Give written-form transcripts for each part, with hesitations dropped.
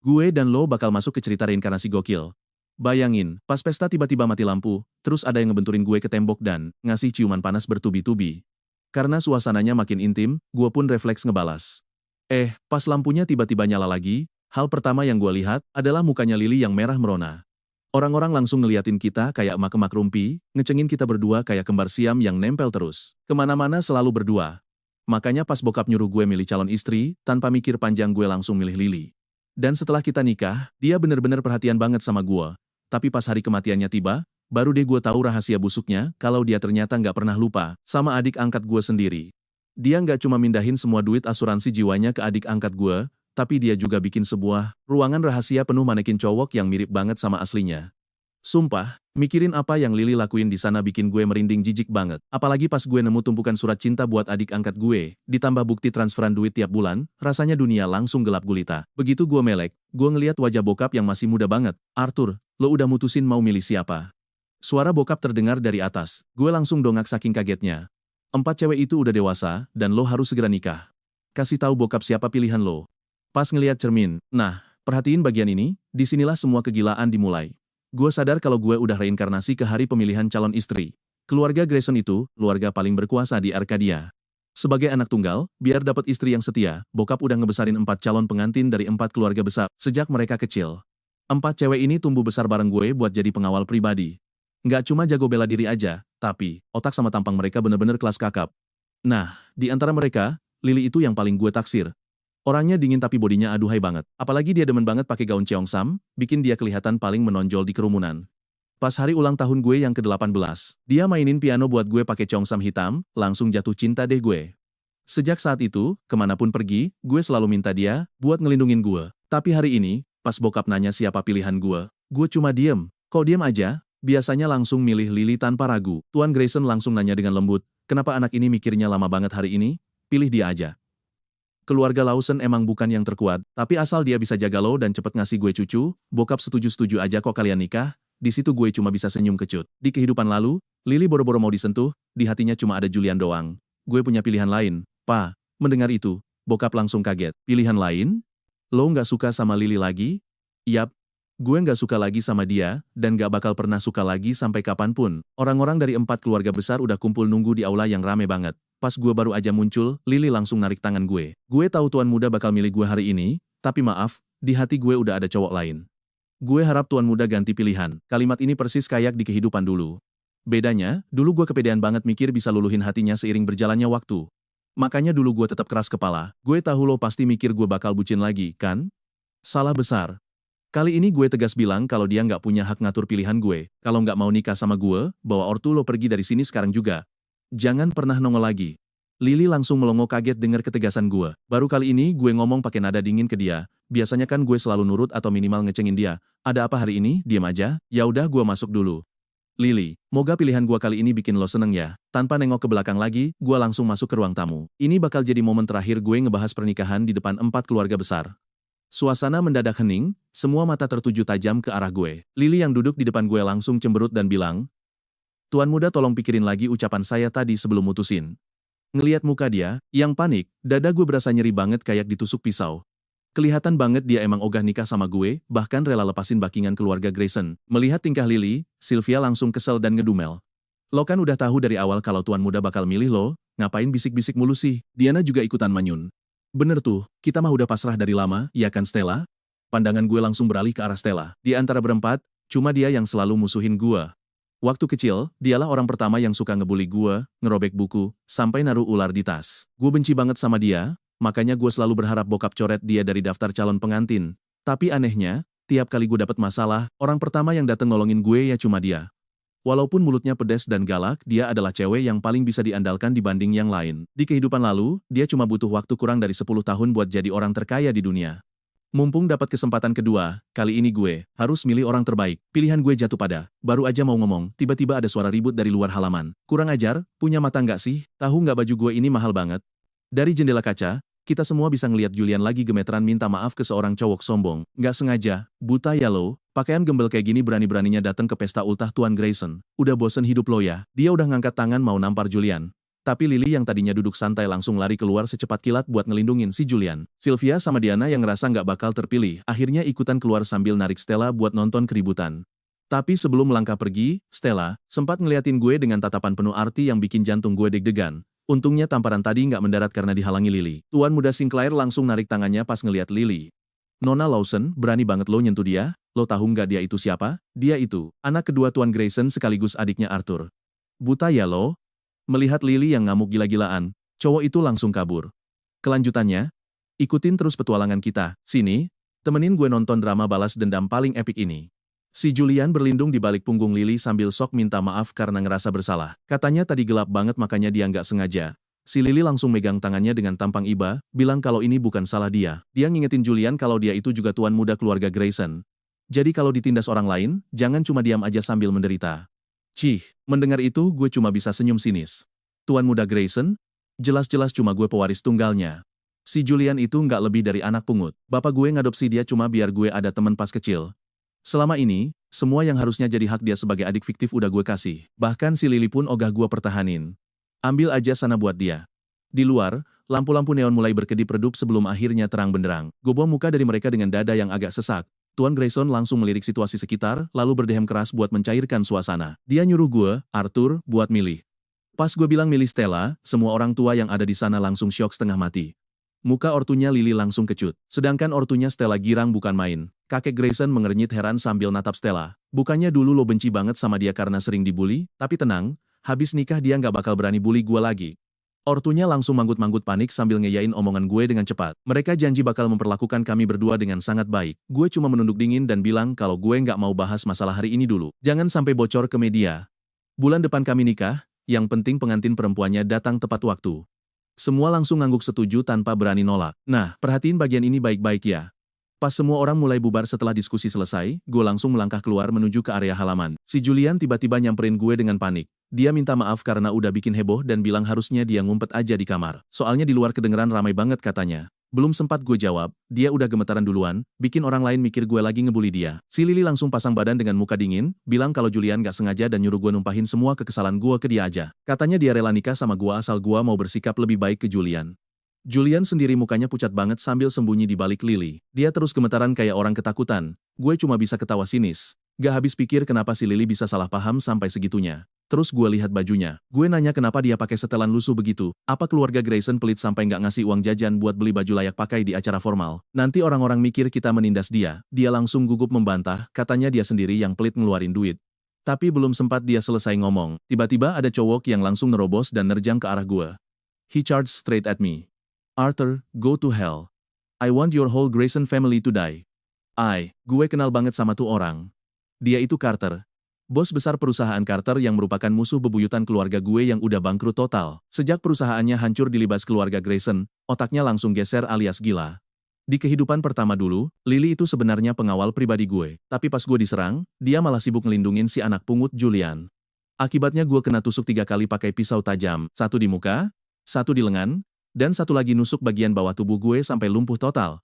Gue dan lo bakal masuk ke cerita reinkarnasi gokil. Bayangin, pas pesta tiba-tiba mati lampu, terus ada yang ngebenturin gue ke tembok dan ngasih ciuman panas bertubi-tubi. Karena suasananya makin intim, gue pun refleks ngebalas. Pas lampunya tiba-tiba nyala lagi, hal pertama yang gue lihat adalah mukanya Lily yang merah merona. Orang-orang langsung ngeliatin kita kayak emak-emak rumpi, ngecengin kita berdua kayak kembar siam yang nempel terus. Kemana-mana selalu berdua. Makanya pas bokap nyuruh gue milih calon istri, tanpa mikir panjang gue langsung milih Lily. Dan setelah kita nikah, dia bener-bener perhatian banget sama gue. Tapi pas hari kematiannya tiba, baru deh gue tahu rahasia busuknya kalau dia ternyata nggak pernah lupa sama adik angkat gue sendiri. Dia nggak cuma mindahin semua duit asuransi jiwanya ke adik angkat gue, tapi dia juga bikin sebuah ruangan rahasia penuh manekin cowok yang mirip banget sama aslinya. Sumpah, mikirin apa yang Lily lakuin di sana bikin gue merinding jijik banget. Apalagi pas gue nemu tumpukan surat cinta buat adik angkat gue, ditambah bukti transferan duit tiap bulan, rasanya dunia langsung gelap gulita. Begitu gue melek, gue ngeliat wajah bokap yang masih muda banget. Arthur, lo udah mutusin mau milih siapa? Suara bokap terdengar dari atas. Gue langsung dongak saking kagetnya. 4 cewek itu udah dewasa, dan lo harus segera nikah. Kasih tahu bokap siapa pilihan lo. Pas ngeliat cermin, nah, perhatiin bagian ini, disinilah semua kegilaan dimulai. Gue sadar kalau gue udah reinkarnasi ke hari pemilihan calon istri. Keluarga Grayson itu, keluarga paling berkuasa di Arkadia. Sebagai anak tunggal, biar dapat istri yang setia, bokap udah ngebesarin 4 calon pengantin dari 4 keluarga besar sejak mereka kecil. 4 cewek ini tumbuh besar bareng gue buat jadi pengawal pribadi. Nggak cuma jago bela diri aja, tapi otak sama tampang mereka bener-bener kelas kakap. Nah, di antara mereka, Lily itu yang paling gue taksir. Orangnya dingin tapi bodinya aduhai banget. Apalagi dia demen banget pakai gaun Cheongsam, bikin dia kelihatan paling menonjol di kerumunan. Pas hari ulang tahun gue yang ke-18, dia mainin piano buat gue pakai Cheongsam hitam, langsung jatuh cinta deh gue. Sejak saat itu, kemanapun pergi, gue selalu minta dia buat ngelindungin gue. Tapi hari ini, pas bokap nanya siapa pilihan gue cuma diem. Kok diem aja? Biasanya langsung milih Lily tanpa ragu. Tuan Grayson langsung nanya dengan lembut, kenapa anak ini mikirnya lama banget hari ini? Pilih dia aja. Keluarga Lawson emang bukan yang terkuat, tapi asal dia bisa jaga lo dan cepet ngasih gue cucu, bokap setuju-setuju aja kok kalian nikah, di situ gue cuma bisa senyum kecut. Di kehidupan lalu, Lily boro-boro mau disentuh, di hatinya cuma ada Julian doang. Gue punya pilihan lain, Pa. Mendengar itu, bokap langsung kaget. Pilihan lain? Lo nggak suka sama Lily lagi? Yap. Gue nggak suka lagi sama dia, dan nggak bakal pernah suka lagi sampai kapanpun. Orang-orang dari 4 keluarga besar udah kumpul nunggu di aula yang rame banget. Pas gue baru aja muncul, Lily langsung narik tangan gue. Gue tahu tuan muda bakal milih gue hari ini, tapi maaf, di hati gue udah ada cowok lain. Gue harap tuan muda ganti pilihan. Kalimat ini persis kayak di kehidupan dulu. Bedanya, dulu gue kepedean banget mikir bisa luluhin hatinya seiring berjalannya waktu. Makanya dulu gue tetap keras kepala. Gue tahu lo pasti mikir gue bakal bucin lagi, kan? Salah besar. Kali ini gue tegas bilang kalau dia nggak punya hak ngatur pilihan gue. Kalau nggak mau nikah sama gue, bawa ortu lo pergi dari sini sekarang juga. Jangan pernah nongol lagi. Lily langsung melongo kaget dengar ketegasan gue. Baru kali ini gue ngomong pakai nada dingin ke dia. Biasanya kan gue selalu nurut atau minimal ngecengin dia. Ada apa hari ini? Diam aja. Ya udah gue masuk dulu. Lily, moga pilihan gue kali ini bikin lo seneng ya. Tanpa nengok ke belakang lagi, gue langsung masuk ke ruang tamu. Ini bakal jadi momen terakhir gue ngebahas pernikahan di depan 4 keluarga besar. Suasana mendadak hening, semua mata tertuju tajam ke arah gue. Lily yang duduk di depan gue langsung cemberut dan bilang, Tuan muda tolong pikirin lagi ucapan saya tadi sebelum mutusin. Ngeliat muka dia, yang panik, dada gue berasa nyeri banget kayak ditusuk pisau. Kelihatan banget dia emang ogah nikah sama gue, bahkan rela lepasin backingan keluarga Grayson. Melihat tingkah Lily, Sylvia langsung kesel dan ngedumel. Lo kan udah tahu dari awal kalau tuan muda bakal milih lo, ngapain bisik-bisik mulu sih? Diana juga ikutan manyun. Bener tuh, kita mah udah pasrah dari lama, ya kan Stella? Pandangan gue langsung beralih ke arah Stella. Di antara berempat, cuma dia yang selalu musuhin gue. Waktu kecil, dialah orang pertama yang suka ngebully gue, ngerobek buku, sampai naruh ular di tas. Gue benci banget sama dia, makanya gue selalu berharap bokap coret dia dari daftar calon pengantin. Tapi anehnya, tiap kali gue dapet masalah, orang pertama yang dateng nolongin gue ya cuma dia. Walaupun mulutnya pedas dan galak, dia adalah cewek yang paling bisa diandalkan dibanding yang lain. Di kehidupan lalu, dia cuma butuh waktu kurang dari 10 tahun buat jadi orang terkaya di dunia. Mumpung dapat kesempatan kedua, kali ini gue harus milih orang terbaik. Pilihan gue jatuh pada, baru aja mau ngomong, tiba-tiba ada suara ribut dari luar halaman. Kurang ajar, punya mata nggak sih? Tahu nggak baju gue ini mahal banget? Dari jendela kaca, kita semua bisa ngeliat Julian lagi gemeteran minta maaf ke seorang cowok sombong. Nggak sengaja, buta ya lo, pakaian gembel kayak gini berani-beraninya datang ke pesta ultah Tuan Grayson. Udah bosen hidup lo ya? Dia udah ngangkat tangan mau nampar Julian. Tapi Lily yang tadinya duduk santai langsung lari keluar secepat kilat buat ngelindungin si Julian. Sylvia sama Diana yang ngerasa nggak bakal terpilih, akhirnya ikutan keluar sambil narik Stella buat nonton keributan. Tapi sebelum melangkah pergi, Stella sempat ngeliatin gue dengan tatapan penuh arti yang bikin jantung gue deg-degan. Untungnya tamparan tadi nggak mendarat karena dihalangi Lily. Tuan muda Sinclair langsung narik tangannya pas ngeliat Lily. Nona Lawson, berani banget lo nyentuh dia? Lo tahu nggak dia itu siapa? Dia itu anak kedua Tuan Grayson sekaligus adiknya Arthur. Buta ya lo? Melihat Lily yang ngamuk gila-gilaan, cowok itu langsung kabur. Kelanjutannya, ikutin terus petualangan kita. Sini, temenin gue nonton drama balas dendam paling epik ini. Si Julian berlindung di balik punggung Lily sambil sok minta maaf karena ngerasa bersalah. Katanya tadi gelap banget makanya dia nggak sengaja. Si Lily langsung megang tangannya dengan tampang iba, bilang kalau ini bukan salah dia. Dia ngingetin Julian kalau dia itu juga tuan muda keluarga Grayson. Jadi kalau ditindas orang lain, jangan cuma diam aja sambil menderita. Cih, mendengar itu gue cuma bisa senyum sinis. Tuan muda Grayson? Jelas-jelas cuma gue pewaris tunggalnya. Si Julian itu nggak lebih dari anak pungut. Bapak gue ngadopsi dia cuma biar gue ada teman pas kecil. Selama ini, semua yang harusnya jadi hak dia sebagai adik fiktif udah gue kasih. Bahkan si Lily pun ogah gue pertahanin. Ambil aja sana buat dia. Di luar, lampu-lampu neon mulai berkedip-redup sebelum akhirnya terang benderang. Gue buang muka dari mereka dengan dada yang agak sesak. Tuan Grayson langsung melirik situasi sekitar, lalu berdehem keras buat mencairkan suasana. Dia nyuruh gue, Arthur, buat milih. Pas gue bilang milih Stella, semua orang tua yang ada di sana langsung syok setengah mati. Muka ortunya Lily langsung kecut. Sedangkan ortunya Stella girang bukan main. Kakek Grayson mengernyit heran sambil natap Stella. Bukannya dulu lo benci banget sama dia karena sering dibully, tapi tenang, habis nikah dia nggak bakal berani bully gue lagi. Ortunya langsung manggut-manggut panik sambil ngeyain omongan gue dengan cepat. Mereka janji bakal memperlakukan kami berdua dengan sangat baik. Gue cuma menunduk dingin dan bilang kalau gue nggak mau bahas masalah hari ini dulu. Jangan sampai bocor ke media. Bulan depan kami nikah, yang penting pengantin perempuannya datang tepat waktu. Semua langsung ngangguk setuju tanpa berani nolak. Nah, perhatiin bagian ini baik-baik ya. Pas semua orang mulai bubar setelah diskusi selesai, gue langsung melangkah keluar menuju ke area halaman. Si Julian tiba-tiba nyamperin gue dengan panik. Dia minta maaf karena udah bikin heboh dan bilang harusnya dia ngumpet aja di kamar. Soalnya di luar kedengeran ramai banget katanya. Belum sempat gue jawab, dia udah gemetaran duluan, bikin orang lain mikir gue lagi ngebully dia. Si Lily langsung pasang badan dengan muka dingin, bilang kalau Julian gak sengaja dan nyuruh gue numpahin semua kekesalan gue ke dia aja. Katanya dia rela nikah sama gue asal gue mau bersikap lebih baik ke Julian. Julian sendiri mukanya pucat banget sambil sembunyi di balik Lily. Dia terus gemetaran kayak orang ketakutan. Gue cuma bisa ketawa sinis. Gak habis pikir kenapa si Lily bisa salah paham sampai segitunya. Terus gue lihat bajunya. Gue nanya kenapa dia pakai setelan lusuh begitu. Apa keluarga Grayson pelit sampai nggak ngasih uang jajan buat beli baju layak pakai di acara formal. Nanti orang-orang mikir kita menindas dia. Dia langsung gugup membantah, katanya dia sendiri yang pelit ngeluarin duit. Tapi belum sempat dia selesai ngomong, tiba-tiba ada cowok yang langsung nerobos dan nerjang ke arah gue. He charged straight at me. Arthur, go to hell. I want your whole Grayson family to die. Gue kenal banget sama tuh orang. Dia itu Carter. Bos besar perusahaan Carter yang merupakan musuh bebuyutan keluarga gue yang udah bangkrut total. Sejak perusahaannya hancur dilibas keluarga Grayson, otaknya langsung geser alias gila. Di kehidupan pertama dulu, Lily itu sebenarnya pengawal pribadi gue. Tapi pas gue diserang, dia malah sibuk ngelindungin si anak pungut Julian. Akibatnya gue kena tusuk 3 kali pakai pisau tajam. 1 di muka, 1 di lengan, dan 1 lagi nusuk bagian bawah tubuh gue sampai lumpuh total.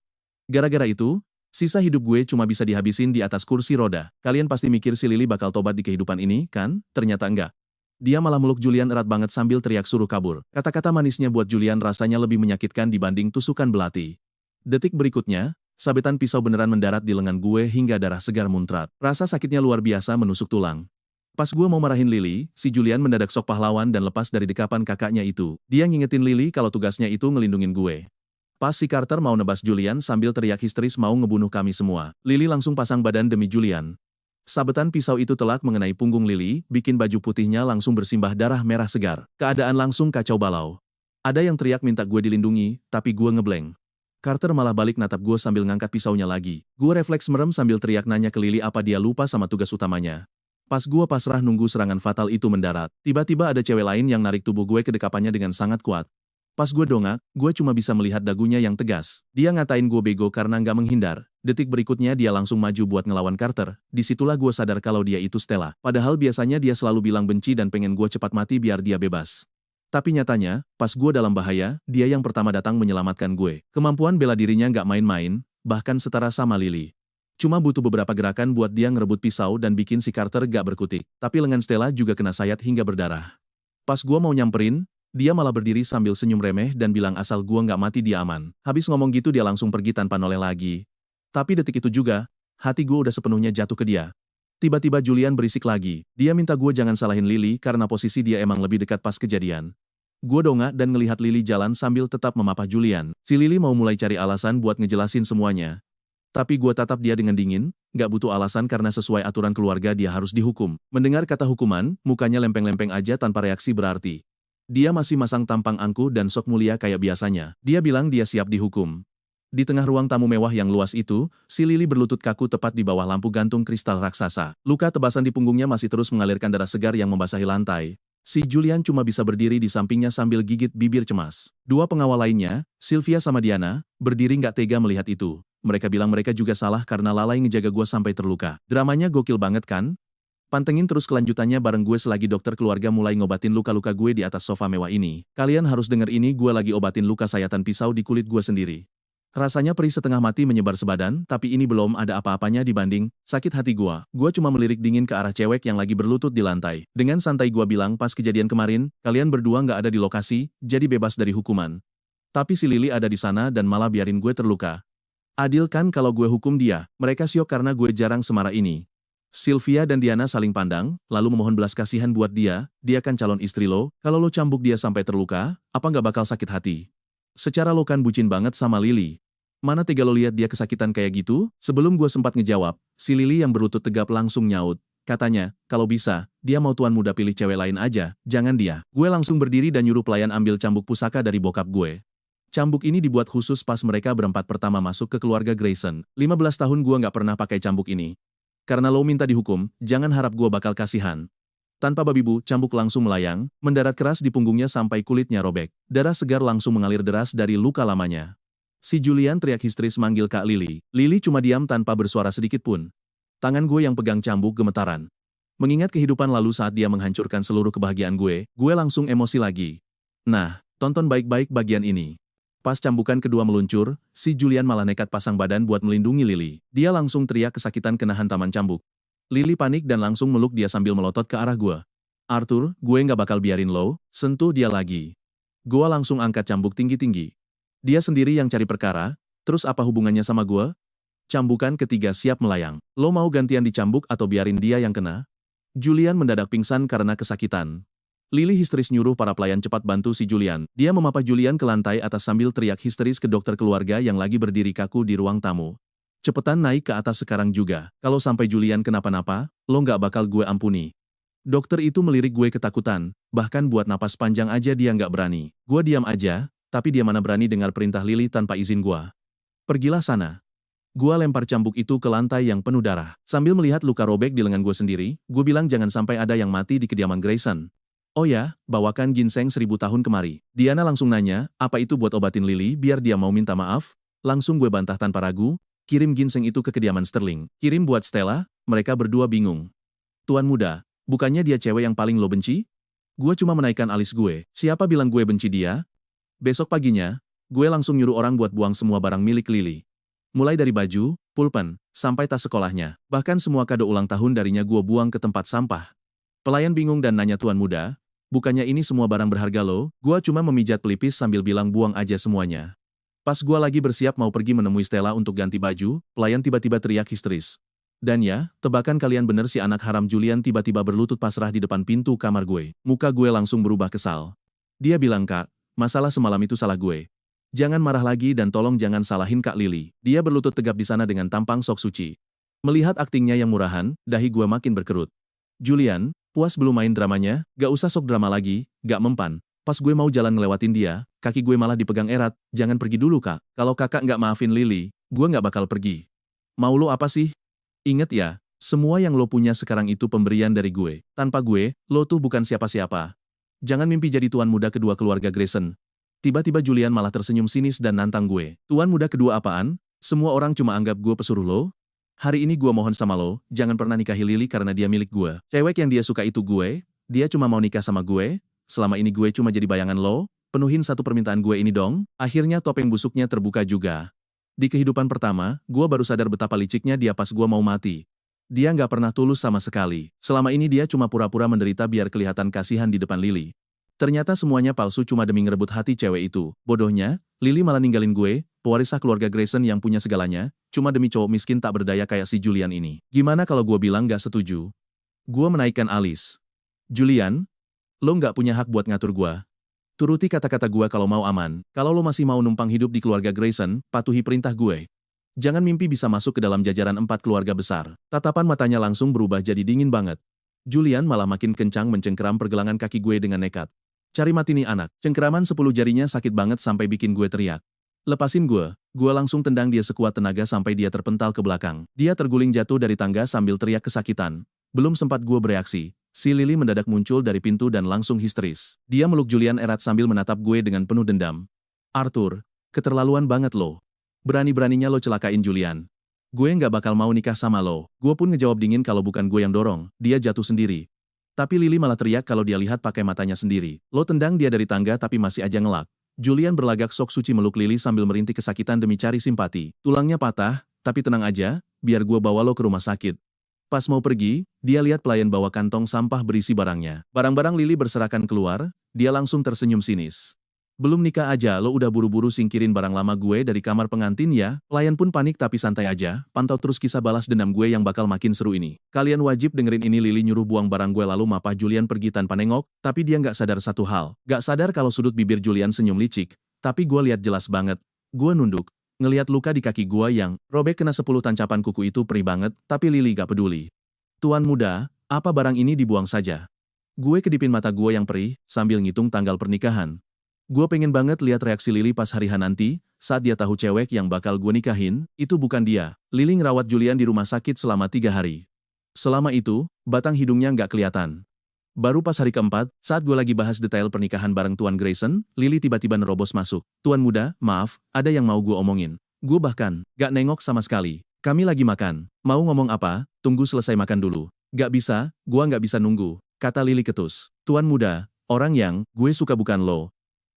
Gara-gara itu, sisa hidup gue cuma bisa dihabisin di atas kursi roda. Kalian pasti mikir si Lily bakal tobat di kehidupan ini, kan? Ternyata enggak. Dia malah meluk Julian erat banget sambil teriak suruh kabur. Kata-kata manisnya buat Julian rasanya lebih menyakitkan dibanding tusukan belati. Detik berikutnya, sabetan pisau beneran mendarat di lengan gue hingga darah segar muncrat. Rasa sakitnya luar biasa menusuk tulang. Pas gue mau marahin Lily, si Julian mendadak sok pahlawan dan lepas dari dekapan kakaknya itu. Dia ngingetin Lily kalau tugasnya itu ngelindungin gue. Pas si Carter mau nebas Julian sambil teriak histeris mau ngebunuh kami semua, Lily langsung pasang badan demi Julian. Sabetan pisau itu telak mengenai punggung Lily, bikin baju putihnya langsung bersimbah darah merah segar. Keadaan langsung kacau balau. Ada yang teriak minta gue dilindungi, tapi gue ngeblank. Carter malah balik natap gue sambil ngangkat pisaunya lagi. Gue refleks merem sambil teriak nanya ke Lily apa dia lupa sama tugas utamanya. Pas gue pasrah nunggu serangan fatal itu mendarat, tiba-tiba ada cewek lain yang narik tubuh gue ke dekapannya dengan sangat kuat. Pas gue dongak, gue cuma bisa melihat dagunya yang tegas. Dia ngatain gue bego karena nggak menghindar. Detik berikutnya dia langsung maju buat ngelawan Carter. Disitulah gue sadar kalau dia itu Stella. Padahal biasanya dia selalu bilang benci dan pengen gue cepat mati biar dia bebas. Tapi nyatanya, pas gue dalam bahaya, dia yang pertama datang menyelamatkan gue. Kemampuan bela dirinya nggak main-main, bahkan setara sama Lily. Cuma butuh beberapa gerakan buat dia ngerebut pisau dan bikin si Carter gak berkutik. Tapi lengan Stella juga kena sayat hingga berdarah. Pas gua mau nyamperin, Dia malah berdiri sambil senyum remeh dan bilang asal gua nggak mati dia aman. Habis ngomong gitu dia langsung pergi tanpa noleh lagi. Tapi detik itu juga, hati gua udah sepenuhnya jatuh ke dia. Tiba-tiba Julian berisik lagi. Dia minta gua jangan salahin Lily karena posisi dia emang lebih dekat pas kejadian. Gua dongak dan ngelihat Lily jalan sambil tetap memapah Julian. Si Lily mau mulai cari alasan buat ngejelasin semuanya. Tapi gua tatap dia dengan dingin, gak butuh alasan karena sesuai aturan keluarga dia harus dihukum. Mendengar kata hukuman, mukanya lempeng-lempeng aja tanpa reaksi berarti. Dia masih masang tampang angkuh dan sok mulia kayak biasanya. Dia bilang dia siap dihukum. Di tengah ruang tamu mewah yang luas itu, si Lily berlutut kaku tepat di bawah lampu gantung kristal raksasa. Luka tebasan di punggungnya masih terus mengalirkan darah segar yang membasahi lantai. Si Julian cuma bisa berdiri di sampingnya sambil gigit bibir cemas. Dua pengawal lainnya, Sylvia sama Diana, berdiri nggak tega melihat itu. Mereka bilang mereka juga salah karena lalai ngejaga gue sampai terluka. Dramanya gokil banget kan? Pantengin terus kelanjutannya bareng gue selagi dokter keluarga mulai ngobatin luka-luka gue di atas sofa mewah ini. Kalian harus denger ini, gue lagi obatin luka sayatan pisau di kulit gue sendiri. Rasanya perih setengah mati menyebar sebadan, tapi ini belum ada apa-apanya dibanding sakit hati gue. Gue cuma melirik dingin ke arah cewek yang lagi berlutut di lantai. Dengan santai gue bilang pas kejadian kemarin, kalian berdua nggak ada di lokasi, jadi bebas dari hukuman. Tapi si Lily ada di sana dan malah biarin gue terluka. Adil kan kalau gue hukum dia? Mereka syok karena gue jarang semarah ini. Sylvia dan Diana saling pandang, lalu memohon belas kasihan buat dia kan calon istri lo, kalau lo cambuk dia sampai terluka, apa nggak bakal sakit hati? Secara lo kan bucin banget sama Lily. Mana tega lo lihat dia kesakitan kayak gitu? Sebelum gue sempat ngejawab, si Lily yang berlutut tegap langsung nyaut. Katanya, kalau bisa, dia mau tuan muda pilih cewek lain aja, jangan dia. Gue langsung berdiri dan nyuruh pelayan ambil cambuk pusaka dari bokap gue. Cambuk ini dibuat khusus pas mereka berempat pertama masuk ke keluarga Grayson. 15 tahun gue nggak pernah pakai cambuk ini. Karena lo minta dihukum, jangan harap gue bakal kasihan. Tanpa babi bu, cambuk langsung melayang, mendarat keras di punggungnya sampai kulitnya robek. Darah segar langsung mengalir deras dari luka lamanya. Si Julian teriak histeris manggil Kak Lily. Lily cuma diam tanpa bersuara sedikit pun. Tangan gue yang pegang cambuk gemetaran. Mengingat kehidupan lalu saat dia menghancurkan seluruh kebahagiaan gue langsung emosi lagi. Nah, tonton baik-baik bagian ini. Pas cambukan kedua meluncur, si Julian malah nekat pasang badan buat melindungi Lily. Dia langsung teriak kesakitan kena hantaman cambuk. Lily panik dan langsung meluk dia sambil melotot ke arah gue. Arthur, gue nggak bakal biarin lo sentuh dia lagi. Gue langsung angkat cambuk tinggi-tinggi. Dia sendiri yang cari perkara, terus apa hubungannya sama gue? Cambukan ketiga siap melayang. Lo mau gantian dicambuk atau biarin dia yang kena? Julian mendadak pingsan karena kesakitan. Lily histeris nyuruh para pelayan cepat bantu si Julian. Dia memapah Julian ke lantai atas sambil teriak histeris ke dokter keluarga yang lagi berdiri kaku di ruang tamu. Cepetan naik ke atas sekarang juga. Kalau sampai Julian kenapa-napa, lo nggak bakal gue ampuni. Dokter itu melirik gue ketakutan, bahkan buat napas panjang aja dia nggak berani. Gue diam aja, tapi dia mana berani dengar perintah Lily tanpa izin gue. Pergilah sana. Gue lempar cambuk itu ke lantai yang penuh darah. Sambil melihat luka robek di lengan gue sendiri, gue bilang jangan sampai ada yang mati di kediaman Grayson. Oh ya, bawakan ginseng 1000 tahun kemari. Diana langsung nanya, apa itu buat obatin Lily biar dia mau minta maaf? Langsung gue bantah tanpa ragu, kirim ginseng itu ke kediaman Sterling. Kirim buat Stella, mereka berdua bingung. Tuan muda, bukannya dia cewek yang paling lo benci? Gue cuma menaikkan alis gue, siapa bilang gue benci dia? Besok paginya, gue langsung nyuruh orang buat buang semua barang milik Lily. Mulai dari baju, pulpen, sampai tas sekolahnya. Bahkan semua kado ulang tahun darinya gue buang ke tempat sampah. Pelayan bingung dan nanya tuan muda, bukannya ini semua barang berharga lo? Gua cuma memijat pelipis sambil bilang buang aja semuanya. Pas gua lagi bersiap mau pergi menemui Stella untuk ganti baju, pelayan tiba-tiba teriak histeris. Dan ya, tebakan kalian bener si anak haram Julian tiba-tiba berlutut pasrah di depan pintu kamar gue. Muka gue langsung berubah kesal. Dia bilang Kak, masalah semalam itu salah gue. Jangan marah lagi dan tolong jangan salahin Kak Lily. Dia berlutut tegap di sana dengan tampang sok suci. Melihat aktingnya yang murahan, dahi gue makin berkerut. Julian, puas belum main dramanya, gak usah sok drama lagi, gak mempan. Pas gue mau jalan ngelewatin dia, kaki gue malah dipegang erat, jangan pergi dulu Kak. Kalau kakak gak maafin Lily, gue gak bakal pergi. Mau lo apa sih? Ingat ya, semua yang lo punya sekarang itu pemberian dari gue. Tanpa gue, lo tuh bukan siapa-siapa. Jangan mimpi jadi tuan muda kedua keluarga Grayson. Tiba-tiba Julian malah tersenyum sinis dan nantang gue. Tuan muda kedua apaan? Semua orang cuma anggap gue pesuruh lo? Hari ini gue mohon sama lo, jangan pernah nikahi Lily karena dia milik gue. Cewek yang dia suka itu gue, dia cuma mau nikah sama gue, selama ini gue cuma jadi bayangan lo, penuhin satu permintaan gue ini dong. Akhirnya topeng busuknya terbuka juga. Di kehidupan pertama, gue baru sadar betapa liciknya dia pas gue mau mati. Dia nggak pernah tulus sama sekali. Selama ini dia cuma pura-pura menderita biar kelihatan kasihan di depan Lily. Ternyata semuanya palsu cuma demi ngerebut hati cewek itu. Bodohnya, Lily malah ninggalin gue, pewarisah keluarga Grayson yang punya segalanya, cuma demi cowok miskin tak berdaya kayak si Julian ini. Gimana kalau gue bilang gak setuju? Gue menaikkan alis. Julian, lo nggak punya hak buat ngatur gue. Turuti kata-kata gue kalau mau aman. Kalau lo masih mau numpang hidup di keluarga Grayson, patuhi perintah gue. Jangan mimpi bisa masuk ke dalam jajaran 4 keluarga besar. Tatapan matanya langsung berubah jadi dingin banget. Julian malah makin kencang mencengkeram pergelangan kaki gue dengan nekat. Cari mati nih anak. Cengkeraman 10 jarinya sakit banget sampai bikin gue teriak. Lepasin gue langsung tendang dia sekuat tenaga sampai dia terpental ke belakang. Dia terguling jatuh dari tangga sambil teriak kesakitan. Belum sempat gue bereaksi, si Lily mendadak muncul dari pintu dan langsung histeris. Dia meluk Julian erat sambil menatap gue dengan penuh dendam. Arthur, keterlaluan banget lo. Berani-beraninya lo celakain Julian. Gue nggak bakal mau nikah sama lo. Gue pun ngejawab dingin kalau bukan gue yang dorong, dia jatuh sendiri. Tapi Lily malah teriak kalau dia lihat pakai matanya sendiri. Lo tendang dia dari tangga tapi masih aja ngelak. Julian berlagak sok suci meluk Lily sambil merintih kesakitan demi cari simpati. Tulangnya patah, tapi tenang aja, biar gue bawa lo ke rumah sakit. Pas mau pergi, dia lihat pelayan bawa kantong sampah berisi barangnya. Barang-barang Lily berserakan keluar, dia langsung tersenyum sinis. Belum nikah aja lo udah buru-buru singkirin barang lama gue dari kamar pengantin ya. Pelayan pun panik tapi santai aja, pantau terus kisah balas dendam gue yang bakal makin seru ini. Kalian wajib dengerin ini. Lily nyuruh buang barang gue lalu mapah Julian pergi tanpa nengok, tapi dia nggak sadar satu hal. Nggak sadar kalau sudut bibir Julian senyum licik, tapi gue lihat jelas banget. Gue nunduk, ngelihat luka di kaki gue yang robek kena 10 tancapan kuku itu perih banget, tapi Lily gak peduli. Tuan muda, apa barang ini dibuang saja? Gue kedipin mata gue yang perih, sambil ngitung tanggal pernikahan. Gue pengen banget lihat reaksi Lily pas hari H nanti, saat dia tahu cewek yang bakal gue nikahin, itu bukan dia. Lily ngerawat Julian di rumah sakit selama 3 hari. Selama itu, batang hidungnya nggak kelihatan. Baru pas hari keempat, saat gue lagi bahas detail pernikahan bareng Tuan Grayson, Lily tiba-tiba nerobos masuk. Tuan muda, maaf, ada yang mau gue omongin. Gue bahkan gak nengok sama sekali. Kami lagi makan. Mau ngomong apa? Tunggu selesai makan dulu. Gak bisa, gue gak bisa nunggu, kata Lily ketus. Tuan muda, orang yang gue suka bukan lo.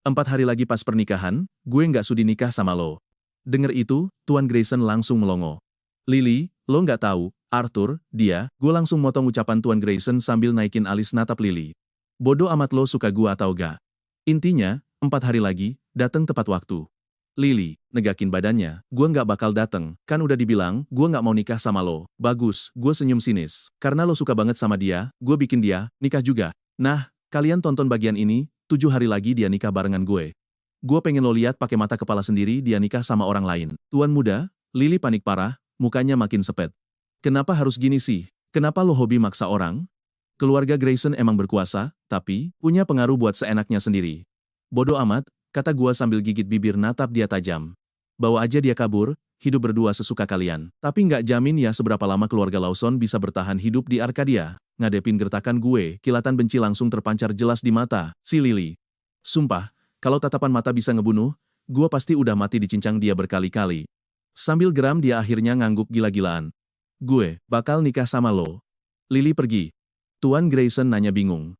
4 hari lagi pas pernikahan, gue nggak sudi nikah sama lo. Dengar itu, Tuan Grayson langsung melongo. Lily, lo nggak tahu, Arthur, gue langsung motong ucapan Tuan Grayson sambil naikin alis natap Lily. Bodoh amat lo suka gue atau gak. Intinya, 4 hari lagi, dateng tepat waktu. Lily, negakin badannya, gue nggak bakal dateng, kan udah dibilang, gue nggak mau nikah sama lo. Bagus, gue senyum sinis. Karena lo suka banget sama dia, gue bikin dia nikah juga. Nah, kalian tonton bagian ini. 7 hari lagi dia nikah barengan gue. Gue pengen lo lihat pakai mata kepala sendiri dia nikah sama orang lain. Tuan muda, Lily panik parah, mukanya makin sepet. Kenapa harus gini sih? Kenapa lo hobi maksa orang? Keluarga Grayson emang berkuasa, tapi punya pengaruh buat seenaknya sendiri. Bodoh amat, kata gue sambil gigit bibir natap dia tajam. Bawa aja dia kabur, hidup berdua sesuka kalian. Tapi nggak jamin ya seberapa lama keluarga Lawson bisa bertahan hidup di Arkadia. Ngadepin gertakan gue, kilatan benci langsung terpancar jelas di mata si Lily. Sumpah, kalau tatapan mata bisa ngebunuh, gue pasti udah mati dicincang dia berkali-kali. Sambil geram dia akhirnya ngangguk gila-gilaan. Gue bakal nikah sama lo. Lily pergi. Tuan Grayson nanya bingung.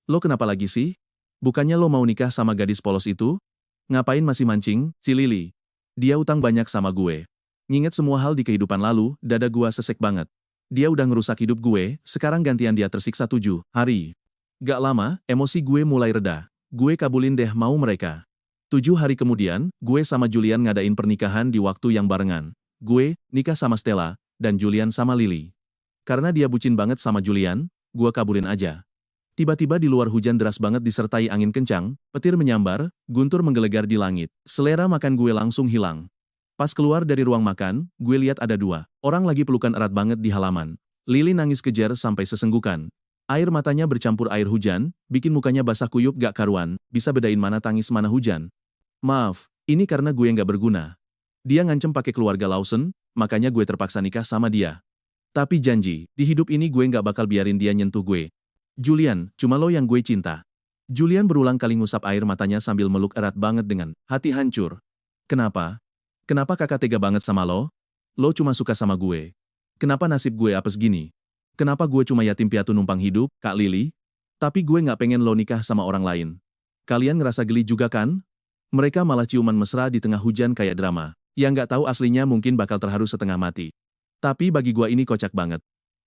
Lo kenapa lagi sih? Bukannya lo mau nikah sama gadis polos itu? Ngapain masih mancing, si Lily? Dia utang banyak sama gue. Nginget semua hal di kehidupan lalu, dada gue sesek banget. Dia udah ngerusak hidup gue, sekarang gantian dia tersiksa 7 hari. Gak lama, emosi gue mulai reda. Gue kabulin deh mau mereka. 7 hari kemudian, gue sama Julian ngadain pernikahan di waktu yang barengan. Gue nikah sama Stella, dan Julian sama Lily. Karena dia bucin banget sama Julian, gue kabulin aja. Tiba-tiba di luar hujan deras banget disertai angin kencang, petir menyambar, guntur menggelegar di langit. Selera makan gue langsung hilang. Pas keluar dari ruang makan, gue lihat ada 2 orang lagi pelukan erat banget di halaman. Lily nangis kejer sampai sesenggukan. Air matanya bercampur air hujan, bikin mukanya basah kuyup gak karuan, bisa bedain mana tangis mana hujan. Maaf, ini karena gue nggak berguna. Dia ngancem pakai keluarga Lawson, makanya gue terpaksa nikah sama dia. Tapi janji, di hidup ini gue nggak bakal biarin dia nyentuh gue. Julian, cuma lo yang gue cinta. Julian berulang kali ngusap air matanya sambil meluk erat banget dengan hati hancur. Kenapa? Kenapa kakak tega banget sama lo? Lo cuma suka sama gue. Kenapa nasib gue apes gini? Kenapa gue cuma yatim piatu numpang hidup, Kak Lily? Tapi gue nggak pengen lo nikah sama orang lain. Kalian ngerasa geli juga kan? Mereka malah ciuman mesra di tengah hujan kayak drama. Yang nggak tahu aslinya mungkin bakal terharu setengah mati. Tapi bagi gue ini kocak banget.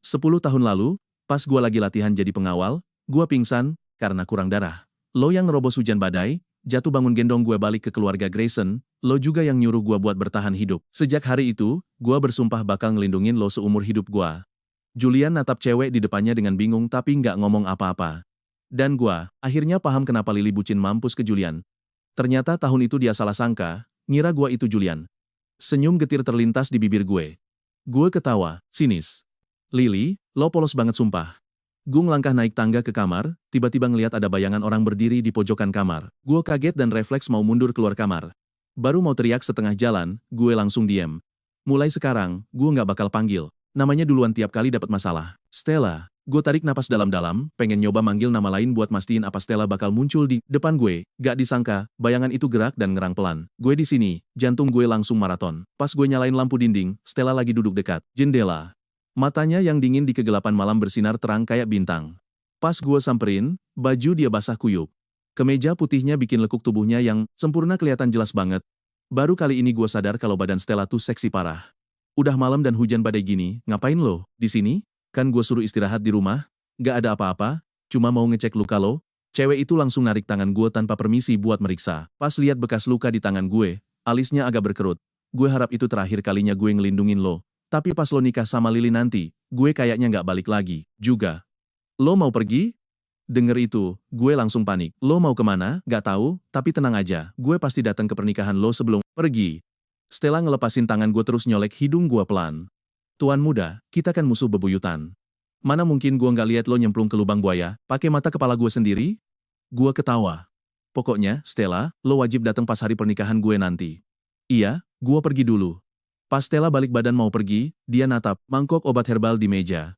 10 tahun lalu, pas gue lagi latihan jadi pengawal, gue pingsan karena kurang darah. Lo yang nerobos hujan badai, jatuh bangun gendong gue balik ke keluarga Grayson, lo juga yang nyuruh gue buat bertahan hidup. Sejak hari itu, gue bersumpah bakal ngelindungin lo seumur hidup gue. Julian natap cewek di depannya dengan bingung tapi nggak ngomong apa-apa. Dan gue, akhirnya paham kenapa Lily bucin mampus ke Julian. Ternyata tahun itu dia salah sangka, ngira gue itu Julian. Senyum getir terlintas di bibir gue. Gue ketawa, sinis. Lily, lo polos banget sumpah. Gue ngelangkah naik tangga ke kamar, tiba-tiba ngeliat ada bayangan orang berdiri di pojokan kamar. Gue kaget dan refleks mau mundur keluar kamar. Baru mau teriak setengah jalan, gue langsung diem. Mulai sekarang, gue nggak bakal panggil. Namanya duluan tiap kali dapat masalah. Stella. Gue tarik napas dalam-dalam, pengen nyoba manggil nama lain buat mastiin apa Stella bakal muncul di depan gue. Gak disangka, bayangan itu gerak dan ngerang pelan. Gue di sini, jantung gue langsung maraton. Pas gue nyalain lampu dinding, Stella lagi duduk dekat jendela. Matanya yang dingin di kegelapan malam bersinar terang kayak bintang. Pas gue samperin, baju dia basah kuyup. Kemeja putihnya bikin lekuk tubuhnya yang sempurna kelihatan jelas banget. Baru kali ini gue sadar kalau badan Stella tuh seksi parah. Udah malam dan hujan badai gini, ngapain lo di sini? Kan gue suruh istirahat di rumah, gak ada apa-apa, cuma mau ngecek luka lo. Cewek itu langsung narik tangan gue tanpa permisi buat meriksa. Pas lihat bekas luka di tangan gue, alisnya agak berkerut. Gue harap itu terakhir kalinya gue ngelindungin lo. Tapi pas lo nikah sama Lily nanti, gue kayaknya nggak balik lagi, juga. Lo mau pergi? Denger itu, gue langsung panik. Lo mau kemana? Gak tahu, tapi tenang aja, gue pasti datang ke pernikahan lo sebelum pergi. Stella ngelepasin tangan gue terus nyolek hidung gue pelan. Tuan muda, kita kan musuh bebuyutan. Mana mungkin gue nggak lihat lo nyemplung ke lubang buaya, pakai mata kepala gue sendiri? Gue ketawa. Pokoknya, Stella, lo wajib datang pas hari pernikahan gue nanti. Iya, gue pergi dulu. Pas Stella balik badan mau pergi, dia natap mangkok obat herbal di meja.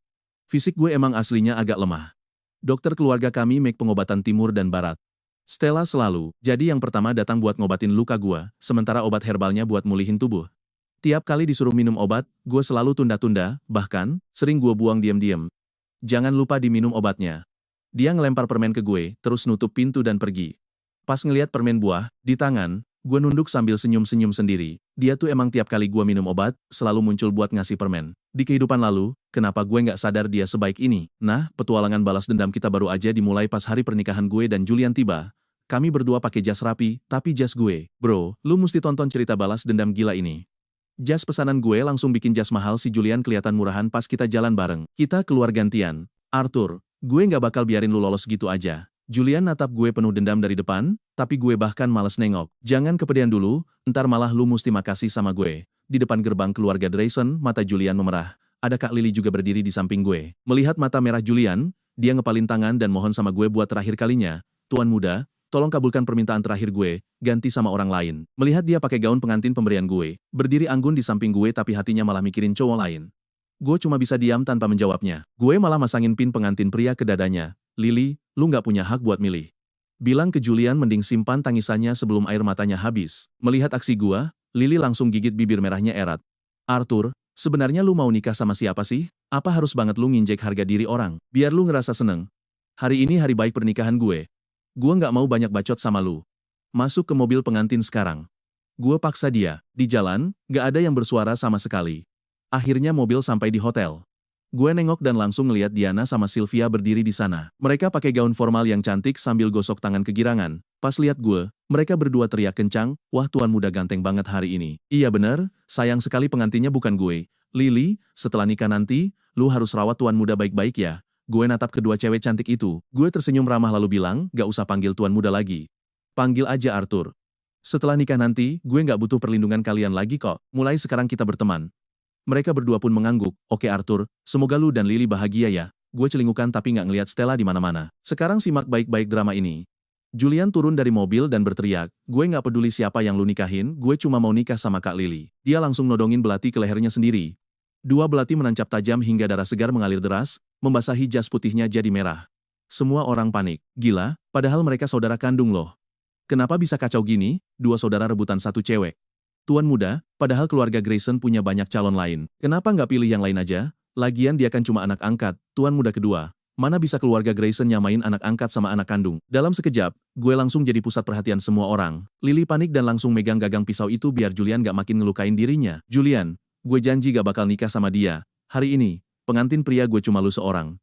Fisik gue emang aslinya agak lemah. Dokter keluarga kami make pengobatan timur dan barat. Stella selalu jadi yang pertama datang buat ngobatin luka gue, sementara obat herbalnya buat mulihin tubuh. Tiap kali disuruh minum obat, gue selalu tunda-tunda, bahkan sering gue buang diam-diam. Jangan lupa diminum obatnya. Dia ngelempar permen ke gue, terus nutup pintu dan pergi. Pas ngeliat permen buah di tangan, gue nunduk sambil senyum-senyum sendiri. Dia tuh emang tiap kali gue minum obat, selalu muncul buat ngasih permen. Di kehidupan lalu, kenapa gue nggak sadar dia sebaik ini? Nah, petualangan balas dendam kita baru aja dimulai pas hari pernikahan gue dan Julian tiba. Kami berdua pakai jas rapi, tapi jas gue. Bro, lu mesti tonton cerita balas dendam gila ini. Jas pesanan gue langsung bikin jas mahal si Julian kelihatan murahan pas kita jalan bareng. Kita keluar gantian. Arthur, gue nggak bakal biarin lu lolos gitu aja. Julian natap gue penuh dendam dari depan, tapi gue bahkan males nengok. Jangan kepedean dulu, ntar malah lu mesti makasih sama gue. Di depan gerbang keluarga Grayson, mata Julian memerah. Ada Kak Lily juga berdiri di samping gue. Melihat mata merah Julian, dia ngepalin tangan dan mohon sama gue buat terakhir kalinya. Tuan muda, tolong kabulkan permintaan terakhir gue, ganti sama orang lain. Melihat dia pakai gaun pengantin pemberian gue, berdiri anggun di samping gue tapi hatinya malah mikirin cowok lain. Gue cuma bisa diam tanpa menjawabnya. Gue malah masangin pin pengantin pria ke dadanya. Lily, lu nggak punya hak buat milih. Bilang ke Julian mending simpan tangisannya sebelum air matanya habis. Melihat aksi gua, Lily langsung gigit bibir merahnya erat. Arthur, sebenarnya lu mau nikah sama siapa sih? Apa harus banget lu nginjek harga diri orang, biar lu ngerasa seneng? Hari ini hari baik pernikahan gue. Gua nggak mau banyak bacot sama lu. Masuk ke mobil pengantin sekarang. Gua paksa dia. Di jalan, nggak ada yang bersuara sama sekali. Akhirnya mobil sampai di hotel. Gue nengok dan langsung ngeliat Diana sama Sylvia berdiri di sana. Mereka pakai gaun formal yang cantik sambil gosok tangan kegirangan. Pas lihat gue, mereka berdua teriak kencang, "Wah, tuan muda ganteng banget hari ini." Iya bener, sayang sekali pengantinnya bukan gue. Lily, setelah nikah nanti, lu harus rawat tuan muda baik-baik ya. Gue natap kedua cewek cantik itu. Gue tersenyum ramah lalu bilang, "Gak usah panggil tuan muda lagi. Panggil aja Arthur. Setelah nikah nanti, gue gak butuh perlindungan kalian lagi kok. Mulai sekarang kita berteman." Mereka berdua pun mengangguk. "Oke Arthur, semoga lu dan Lily bahagia ya." Gue celingukan tapi nggak ngeliat Stella di mana-mana. Sekarang simak baik-baik drama ini. Julian turun dari mobil dan berteriak, "Gue nggak peduli siapa yang lu nikahin, gue cuma mau nikah sama Kak Lily." Dia langsung nodongin belati ke lehernya sendiri. Dua belati menancap tajam hingga darah segar mengalir deras, membasahi jas putihnya jadi merah. Semua orang panik. Gila, padahal mereka saudara kandung loh. Kenapa bisa kacau gini? Dua saudara rebutan satu cewek. Tuan muda, padahal keluarga Grayson punya banyak calon lain. Kenapa nggak pilih yang lain aja? Lagian dia kan cuma anak angkat, tuan muda kedua. Mana bisa keluarga Grayson nyamain anak angkat sama anak kandung? Dalam sekejap, gue langsung jadi pusat perhatian semua orang. Lily panik dan langsung megang gagang pisau itu biar Julian nggak makin ngelukain dirinya. "Julian, gue janji gak bakal nikah sama dia. Hari ini, pengantin pria gue cuma lu seorang."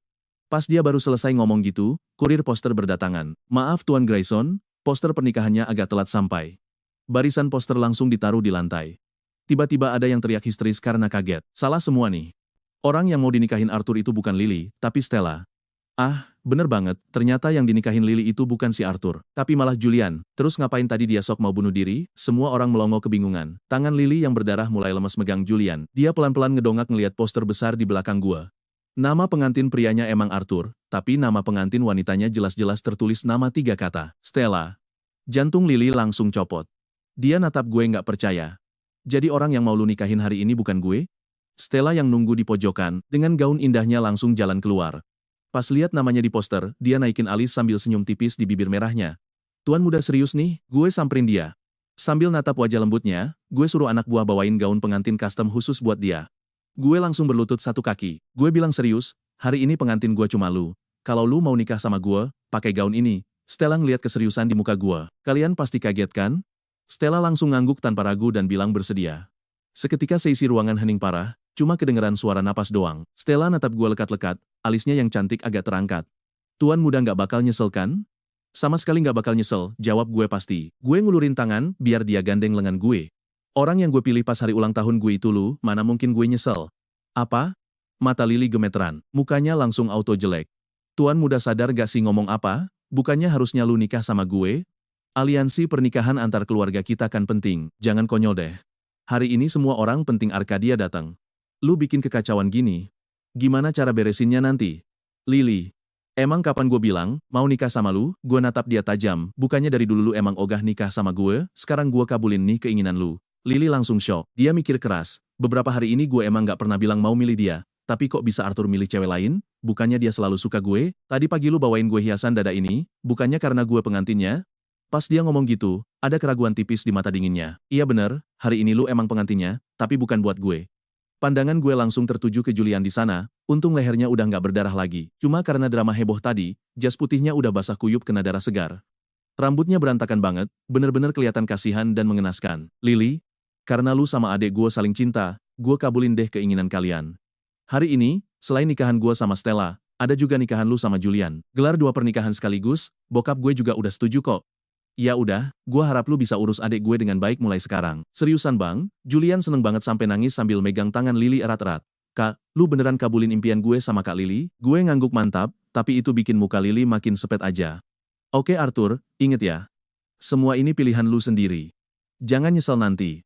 Pas dia baru selesai ngomong gitu, kurir poster berdatangan. Maaf Tuan Grayson, poster pernikahannya agak telat sampai. Barisan poster langsung ditaruh di lantai. Tiba-tiba ada yang teriak histeris karena kaget. Salah semua nih. Orang yang mau dinikahin Arthur itu bukan Lily, tapi Stella. Ah, bener banget, ternyata yang dinikahin Lily itu bukan si Arthur, tapi malah Julian. Terus ngapain tadi dia sok mau bunuh diri? Semua orang melongo kebingungan. Tangan Lily yang berdarah mulai lemes megang Julian. Dia pelan-pelan ngedongak ngeliat poster besar di belakang gua. Nama pengantin prianya emang Arthur, tapi nama pengantin wanitanya jelas-jelas tertulis nama 3 kata, Stella. Jantung Lily langsung copot. Dia natap gue nggak percaya. Jadi orang yang mau lu nikahin hari ini bukan gue? Stella yang nunggu di pojokan, dengan gaun indahnya langsung jalan keluar. Pas lihat namanya di poster, dia naikin alis sambil senyum tipis di bibir merahnya. Tuan muda serius nih, gue samperin dia. Sambil natap wajah lembutnya, gue suruh anak buah bawain gaun pengantin custom khusus buat dia. Gue langsung berlutut 1 kaki. Gue bilang serius, hari ini pengantin gue cuma lu. Kalau lu mau nikah sama gue, pakai gaun ini. Stella ngeliat keseriusan di muka gue. Kalian pasti kaget kan? Stella langsung ngangguk tanpa ragu dan bilang bersedia. Seketika seisi ruangan hening parah, cuma kedengeran suara napas doang. Stella natap gue lekat-lekat, alisnya yang cantik agak terangkat. Tuan muda nggak bakal nyesel kan? Sama sekali nggak bakal nyesel, jawab gue pasti. Gue ngulurin tangan, biar dia gandeng lengan gue. Orang yang gue pilih pas hari ulang tahun gue itu lu, mana mungkin gue nyesel. Apa? Mata Lily gemeteran, mukanya langsung auto jelek. Tuan muda sadar gak sih ngomong apa? Bukannya harusnya lu nikah sama gue? Aliansi pernikahan antar keluarga kita kan penting, jangan konyol deh. Hari ini semua orang penting Arkadia datang. Lu bikin kekacauan gini. Gimana cara beresinnya nanti? Lily. Emang kapan gue bilang, mau nikah sama lu? Gue natap dia tajam, bukannya dari dulu lu emang ogah nikah sama gue, sekarang gue kabulin nih keinginan lu. Lily langsung shock, dia mikir keras. Beberapa hari ini gue emang gak pernah bilang mau milih dia, tapi kok bisa Arthur milih cewek lain? Bukannya dia selalu suka gue? Tadi pagi lu bawain gue hiasan dada ini, bukannya karena gue pengantinnya? Pas dia ngomong gitu, ada keraguan tipis di mata dinginnya. Iya bener, hari ini lu emang pengantinnya, tapi bukan buat gue. Pandangan gue langsung tertuju ke Julian di sana, untung lehernya udah gak berdarah lagi. Cuma karena drama heboh tadi, jas putihnya udah basah kuyup kena darah segar. Rambutnya berantakan banget, bener-bener kelihatan kasihan dan mengenaskan. Lily, karena lu sama adek gue saling cinta, gue kabulin deh keinginan kalian. Hari ini, selain nikahan gue sama Stella, ada juga nikahan lu sama Julian. Gelar 2 pernikahan sekaligus, bokap gue juga udah setuju kok. Ya udah, gue harap lu bisa urus adek gue dengan baik mulai sekarang. Seriusan bang? Julian seneng banget sampai nangis sambil megang tangan Lily erat-erat. Kak, lu beneran kabulin impian gue sama Kak Lily? Gue ngangguk mantap, tapi itu bikin muka Lily makin sepet aja. Oke Arthur, inget ya. Semua ini pilihan lu sendiri. Jangan nyesel nanti.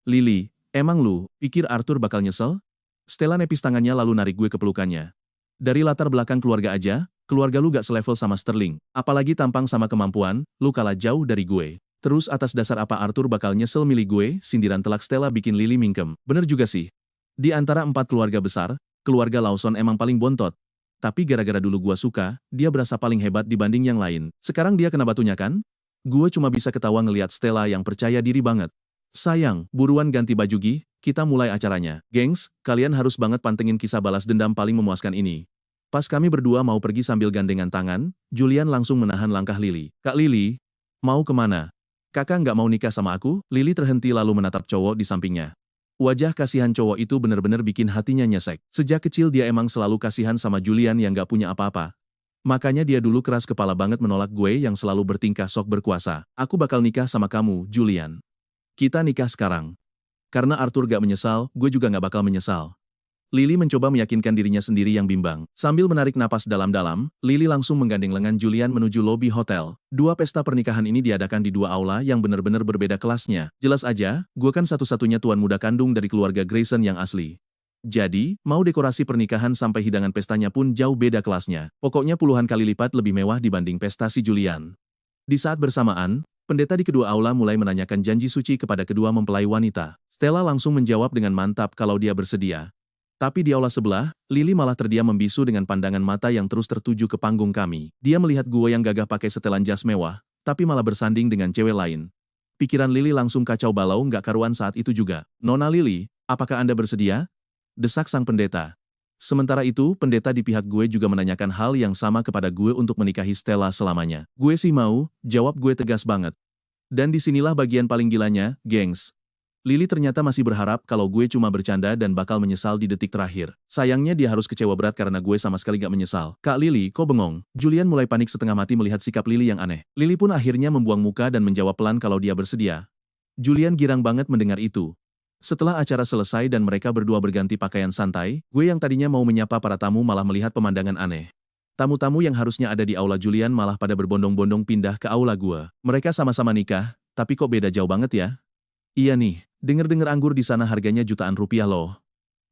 Lily, emang lu pikir Arthur bakal nyesel? Stella nepis tangannya lalu narik gue ke pelukannya. Dari latar belakang keluarga aja, keluarga lu gak selevel sama Sterling. Apalagi tampang sama kemampuan, lu kalah jauh dari gue. Terus atas dasar apa Arthur bakal nyesel milih gue? Sindiran telak Stella bikin Lily mingkem. Bener juga sih. Di antara 4 keluarga besar, keluarga Lawson emang paling bontot. Tapi gara-gara dulu gua suka, dia berasa paling hebat dibanding yang lain. Sekarang dia kena batunya kan? Gue cuma bisa ketawa ngeliat Stella yang percaya diri banget. Sayang, buruan ganti baju Gi, kita mulai acaranya. Gengs, kalian harus banget pantengin kisah balas dendam paling memuaskan ini. Pas kami berdua mau pergi sambil gandengan tangan, Julian langsung menahan langkah Lily. Kak Lily, mau kemana? Kakak nggak mau nikah sama aku? Lily terhenti lalu menatap cowok di sampingnya. Wajah kasihan cowok itu bener-bener bikin hatinya nyesek. Sejak kecil dia emang selalu kasihan sama Julian yang nggak punya apa-apa. Makanya dia dulu keras kepala banget menolak gue yang selalu bertingkah sok berkuasa. Aku bakal nikah sama kamu, Julian. Kita nikah sekarang. Karena Arthur gak menyesal, gue juga gak bakal menyesal. Lily mencoba meyakinkan dirinya sendiri yang bimbang. Sambil menarik napas dalam-dalam, Lily langsung menggandeng lengan Julian menuju lobi hotel. 2 pesta pernikahan ini diadakan di 2 aula yang benar-benar berbeda kelasnya. Jelas aja, gue kan satu-satunya tuan muda kandung dari keluarga Grayson yang asli. Jadi, mau dekorasi pernikahan sampai hidangan pestanya pun jauh beda kelasnya. Pokoknya puluhan kali lipat lebih mewah dibanding pesta si Julian. Di saat bersamaan, pendeta di kedua aula mulai menanyakan janji suci kepada kedua mempelai wanita. Stella langsung menjawab dengan mantap kalau dia bersedia. Tapi di aula sebelah, Lily malah terdiam membisu dengan pandangan mata yang terus tertuju ke panggung kami. Dia melihat gue yang gagah pakai setelan jas mewah, tapi malah bersanding dengan cewek lain. Pikiran Lily langsung kacau balau nggak karuan saat itu juga. Nona Lily, apakah Anda bersedia? Desak sang pendeta. Sementara itu, pendeta di pihak gue juga menanyakan hal yang sama kepada gue untuk menikahi Stella selamanya. Gue sih mau, jawab gue tegas banget. Dan disinilah bagian paling gilanya, gengs. Lily ternyata masih berharap kalau gue cuma bercanda dan bakal menyesal di detik terakhir. Sayangnya dia harus kecewa berat karena gue sama sekali gak menyesal. Kak Lily, kok bengong? Julian mulai panik setengah mati melihat sikap Lily yang aneh. Lily pun akhirnya membuang muka dan menjawab pelan kalau dia bersedia. Julian girang banget mendengar itu. Setelah acara selesai dan mereka berdua berganti pakaian santai, gue yang tadinya mau menyapa para tamu malah melihat pemandangan aneh. Tamu-tamu yang harusnya ada di aula Julian malah pada berbondong-bondong pindah ke aula gue. Mereka sama-sama nikah, tapi kok beda jauh banget ya? Iya nih, denger-denger anggur di sana harganya jutaan rupiah loh.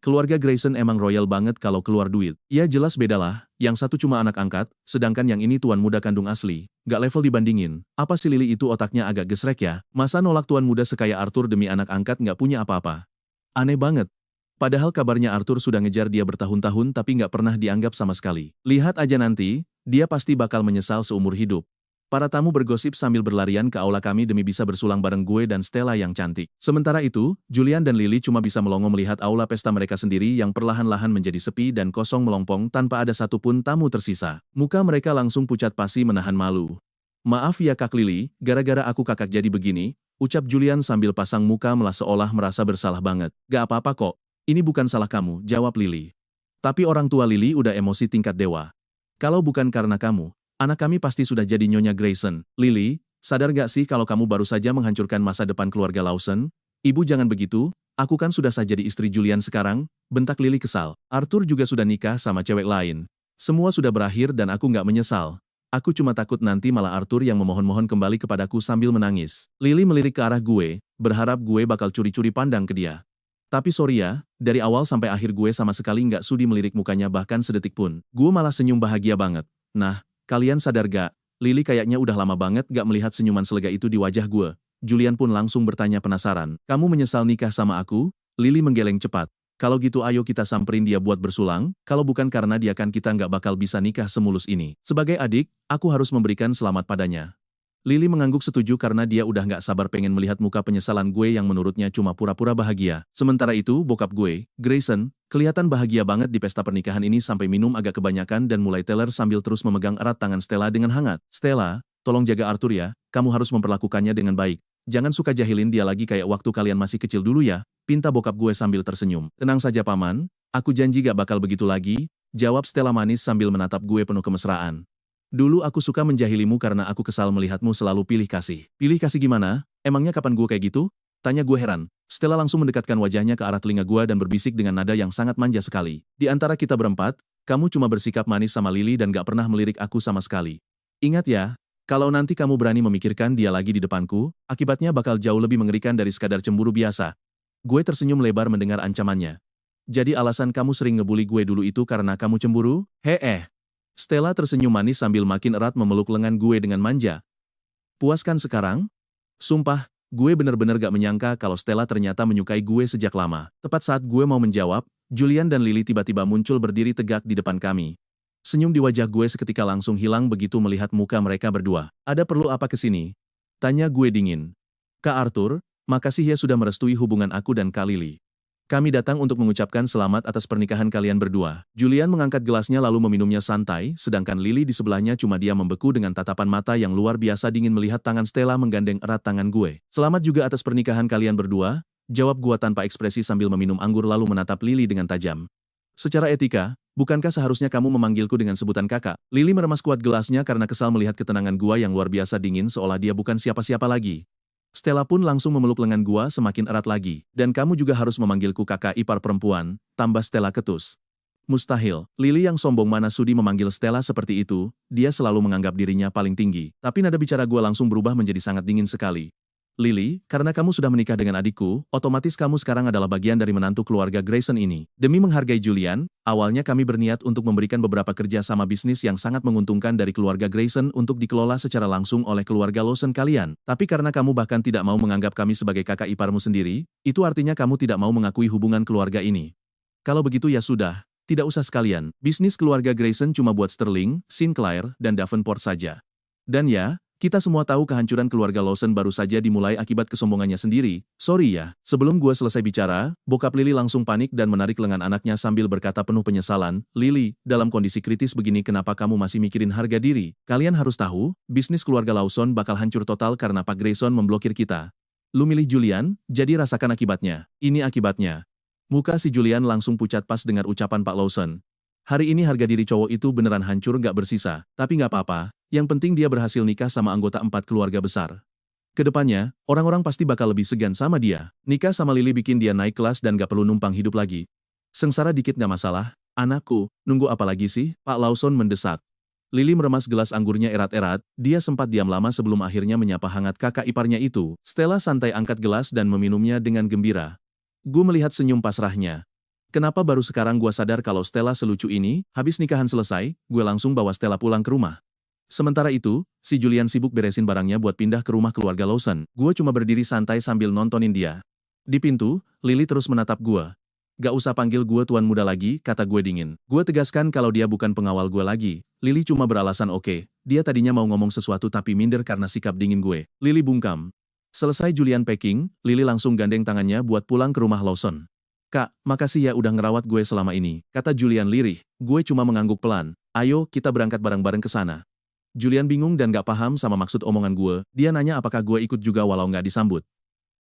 Keluarga Grayson emang royal banget kalau keluar duit. Ya jelas bedalah, yang satu cuma anak angkat, sedangkan yang ini tuan muda kandung asli. Gak level dibandingin. Apa si Lily itu otaknya agak gesrek ya? Masa nolak tuan muda sekaya Arthur demi anak angkat gak punya apa-apa? Aneh banget. Padahal kabarnya Arthur sudah ngejar dia bertahun-tahun tapi gak pernah dianggap sama sekali. Lihat aja nanti, dia pasti bakal menyesal seumur hidup. Para tamu bergosip sambil berlarian ke aula kami demi bisa bersulang bareng gue dan Stella yang cantik. Sementara itu, Julian dan Lily cuma bisa melongo melihat aula pesta mereka sendiri yang perlahan-lahan menjadi sepi dan kosong melompong tanpa ada satupun tamu tersisa. Muka mereka langsung pucat pasi menahan malu. Maaf ya Kak Lily, gara-gara aku kakak jadi begini, ucap Julian sambil pasang muka seolah merasa bersalah banget. Gak apa-apa kok, ini bukan salah kamu, jawab Lily. Tapi orang tua Lily udah emosi tingkat dewa. Kalau bukan karena kamu, anak kami pasti sudah jadi Nyonya Grayson. Lily, sadar gak sih kalau kamu baru saja menghancurkan masa depan keluarga Lawson? Ibu jangan begitu, aku kan sudah saja di istri Julian sekarang, bentak Lily kesal. Arthur juga sudah nikah sama cewek lain. Semua sudah berakhir dan aku gak menyesal. Aku cuma takut nanti malah Arthur yang memohon-mohon kembali kepadaku sambil menangis. Lily melirik ke arah gue, berharap gue bakal curi-curi pandang ke dia. Tapi sorry ya, dari awal sampai akhir gue sama sekali gak sudi melirik mukanya bahkan sedetik pun. Gue malah senyum bahagia banget. Nah, kalian sadar gak? Lily kayaknya udah lama banget gak melihat senyuman selega itu di wajah gue. Julian pun langsung bertanya penasaran. Kamu menyesal nikah sama aku? Lily menggeleng cepat. Kalau gitu ayo kita samperin dia buat bersulang, kalau bukan karena dia kan kita nggak bakal bisa nikah semulus ini. Sebagai adik, aku harus memberikan selamat padanya. Lily mengangguk setuju karena dia udah nggak sabar pengen melihat muka penyesalan gue yang menurutnya cuma pura-pura bahagia. Sementara itu, bokap gue, Grayson, kelihatan bahagia banget di pesta pernikahan ini sampai minum agak kebanyakan dan mulai teler sambil terus memegang erat tangan Stella dengan hangat. Stella, tolong jaga Arthur ya, kamu harus memperlakukannya dengan baik. Jangan suka jahilin dia lagi kayak waktu kalian masih kecil dulu ya, pinta bokap gue sambil tersenyum. Tenang saja paman, aku janji gak bakal begitu lagi, jawab Stella manis sambil menatap gue penuh kemesraan. Dulu aku suka menjahilimu karena aku kesal melihatmu selalu pilih kasih. Pilih kasih gimana? Emangnya kapan gue kayak gitu? Tanya gue heran. Stella langsung mendekatkan wajahnya ke arah telinga gue dan berbisik dengan nada yang sangat manja sekali. Di antara kita berempat, kamu cuma bersikap manis sama Lily dan gak pernah melirik aku sama sekali. Ingat ya, kalau nanti kamu berani memikirkan dia lagi di depanku, akibatnya bakal jauh lebih mengerikan dari sekadar cemburu biasa. Gue tersenyum lebar mendengar ancamannya. Jadi alasan kamu sering ngebully gue dulu itu karena kamu cemburu? Stella tersenyum manis sambil makin erat memeluk lengan gue dengan manja. Puas kan sekarang? Sumpah, gue bener-bener gak menyangka kalau Stella ternyata menyukai gue sejak lama. Tepat saat gue mau menjawab, Julian dan Lily tiba-tiba muncul berdiri tegak di depan kami. Senyum di wajah gue seketika langsung hilang begitu melihat muka mereka berdua. Ada perlu apa kesini? Tanya gue dingin. Kak Arthur, makasih ya sudah merestui hubungan aku dan Kak Lily. Kami datang untuk mengucapkan selamat atas pernikahan kalian berdua. Julian mengangkat gelasnya lalu meminumnya santai, sedangkan Lily di sebelahnya cuma dia membeku dengan tatapan mata yang luar biasa dingin melihat tangan Stella menggandeng erat tangan gue. Selamat juga atas pernikahan kalian berdua, jawab gue tanpa ekspresi sambil meminum anggur lalu menatap Lily dengan tajam. Secara etika, bukankah seharusnya kamu memanggilku dengan sebutan kakak? Lily meremas kuat gelasnya karena kesal melihat ketenangan gua yang luar biasa dingin seolah dia bukan siapa-siapa lagi. Stella pun langsung memeluk lengan gua semakin erat lagi. Dan kamu juga harus memanggilku kakak ipar perempuan, tambah Stella ketus. Mustahil, Lily yang sombong mana sudi memanggil Stella seperti itu, dia selalu menganggap dirinya paling tinggi. Tapi nada bicara gua langsung berubah menjadi sangat dingin sekali. Lily, karena kamu sudah menikah dengan adikku, otomatis kamu sekarang adalah bagian dari menantu keluarga Grayson ini. Demi menghargai Julian, awalnya kami berniat untuk memberikan beberapa kerja sama bisnis yang sangat menguntungkan dari keluarga Grayson untuk dikelola secara langsung oleh keluarga Lawson kalian. Tapi karena kamu bahkan tidak mau menganggap kami sebagai kakak iparmu sendiri, itu artinya kamu tidak mau mengakui hubungan keluarga ini. Kalau begitu ya sudah, tidak usah sekalian. Bisnis keluarga Grayson cuma buat Sterling, Sinclair, dan Davenport saja. Dan ya, kita semua tahu kehancuran keluarga Lawson baru saja dimulai akibat kesombongannya sendiri. Sorry ya, sebelum gue selesai bicara, bokap Lily langsung panik dan menarik lengan anaknya sambil berkata penuh penyesalan, Lily, dalam kondisi kritis begini kenapa kamu masih mikirin harga diri? Kalian harus tahu, bisnis keluarga Lawson bakal hancur total karena Pak Grayson memblokir kita. Lu milih Julian, jadi rasakan akibatnya. Ini akibatnya. Muka si Julian langsung pucat pas dengar ucapan Pak Lawson. Hari ini harga diri cowok itu beneran hancur nggak bersisa, tapi nggak apa-apa, yang penting dia berhasil nikah sama anggota 4 keluarga besar. Kedepannya, orang-orang pasti bakal lebih segan sama dia. Nikah sama Lily bikin dia naik kelas dan gak perlu numpang hidup lagi. Sengsara dikit gak masalah. Anakku, nunggu apa lagi sih? Pak Lawson mendesak. Lily meremas gelas anggurnya erat-erat, dia sempat diam lama sebelum akhirnya menyapa hangat kakak iparnya itu. Stella santai angkat gelas dan meminumnya dengan gembira. Gue melihat senyum pasrahnya. Kenapa baru sekarang gue sadar kalau Stella selucu ini? Habis nikahan selesai, gue langsung bawa Stella pulang ke rumah. Sementara itu, si Julian sibuk beresin barangnya buat pindah ke rumah keluarga Lawson. Gue cuma berdiri santai sambil nontonin dia. Di pintu, Lily terus menatap gue. Gak usah panggil gue tuan muda lagi, kata gue dingin. Gue tegaskan kalau dia bukan pengawal gue lagi. Lily cuma beralasan oke. Dia tadinya mau ngomong sesuatu tapi minder karena sikap dingin gue. Lily bungkam. Selesai Julian packing, Lily langsung gandeng tangannya buat pulang ke rumah Lawson. Kak, makasih ya udah ngerawat gue selama ini, kata Julian lirih. Gue cuma mengangguk pelan. Ayo, kita berangkat bareng-bareng ke sana. Julian bingung dan gak paham sama maksud omongan gue. Dia nanya apakah gue ikut juga walau gak disambut.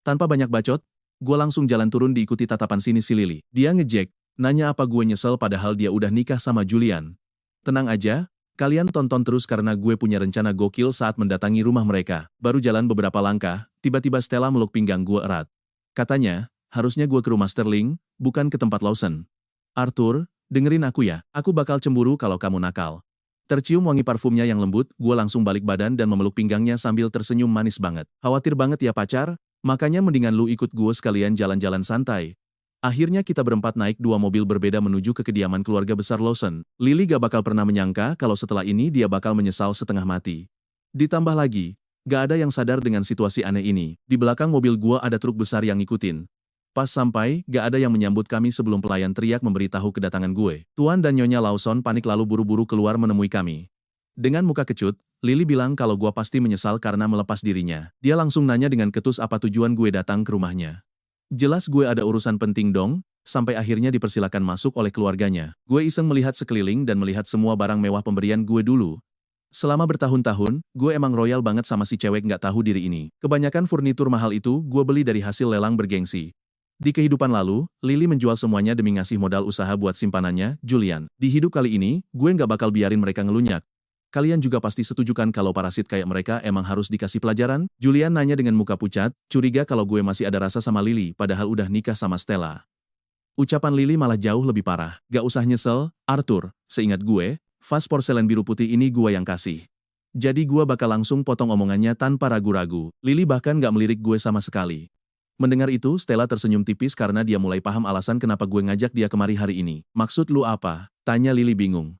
Tanpa banyak bacot, gue langsung jalan turun diikuti tatapan sinis si Lily. Dia ngejek, nanya apa gue nyesel padahal dia udah nikah sama Julian. Tenang aja, kalian tonton terus karena gue punya rencana gokil saat mendatangi rumah mereka. Baru jalan beberapa langkah, tiba-tiba Stella meluk pinggang gue erat. Katanya, harusnya gue ke rumah Sterling, bukan ke tempat Lawson. Arthur, dengerin aku ya, aku bakal cemburu kalau kamu nakal. Tercium wangi parfumnya yang lembut, gue langsung balik badan dan memeluk pinggangnya sambil tersenyum manis banget. Khawatir banget ya pacar? Makanya mendingan lu ikut gue sekalian jalan-jalan santai. Akhirnya kita berempat naik 2 mobil berbeda menuju ke kediaman keluarga besar Lawson. Lily gak bakal pernah menyangka kalau setelah ini dia bakal menyesal setengah mati. Ditambah lagi, gak ada yang sadar dengan situasi aneh ini. Di belakang mobil gua ada truk besar yang ngikutin. Pas sampai, gak ada yang menyambut kami sebelum pelayan teriak memberitahu kedatangan gue. Tuan dan Nyonya Lawson panik lalu buru-buru keluar menemui kami. Dengan muka kecut, Lily bilang kalau gua pasti menyesal karena melepas dirinya. Dia langsung nanya dengan ketus apa tujuan gue datang ke rumahnya. Jelas gue ada urusan penting dong, sampai akhirnya dipersilakan masuk oleh keluarganya. Gue iseng melihat sekeliling dan melihat semua barang mewah pemberian gue dulu. Selama bertahun-tahun, gue emang royal banget sama si cewek nggak tahu diri ini. Kebanyakan furnitur mahal itu gue beli dari hasil lelang bergengsi. Di kehidupan lalu, Lily menjual semuanya demi ngasih modal usaha buat simpanannya, Julian. Di hidup kali ini, gue nggak bakal biarin mereka ngelunyak. Kalian juga pasti setujukan kalau parasit kayak mereka emang harus dikasih pelajaran? Julian nanya dengan muka pucat, curiga kalau gue masih ada rasa sama Lily padahal udah nikah sama Stella. Ucapan Lily malah jauh lebih parah. Gak usah nyesel, Arthur. Seingat gue, vas porselen biru putih ini gue yang kasih. Jadi gue bakal langsung potong omongannya tanpa ragu-ragu. Lily bahkan gak melirik gue sama sekali. Mendengar itu, Stella tersenyum tipis karena dia mulai paham alasan kenapa gue ngajak dia kemari hari ini. Maksud lu apa? Tanya Lily bingung.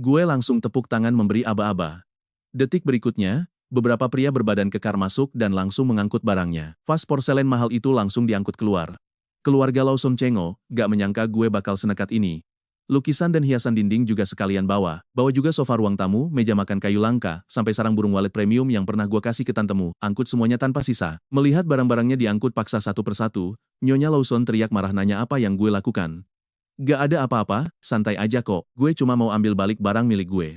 Gue langsung tepuk tangan memberi aba-aba. Detik berikutnya, beberapa pria berbadan kekar masuk dan langsung mengangkut barangnya. Vas porselen mahal itu langsung diangkut keluar. Keluarga Lawson cengok, gak menyangka gue bakal senekat ini. Lukisan dan hiasan dinding juga sekalian bawa. Bawa juga sofa ruang tamu, meja makan kayu langka, sampai sarang burung walet premium yang pernah gue kasih ke tantemu. Angkut semuanya tanpa sisa. Melihat barang-barangnya diangkut paksa satu persatu, Nyonya Lawson teriak marah nanya apa yang gue lakukan. Gak ada apa-apa, santai aja kok. Gue cuma mau ambil balik barang milik gue.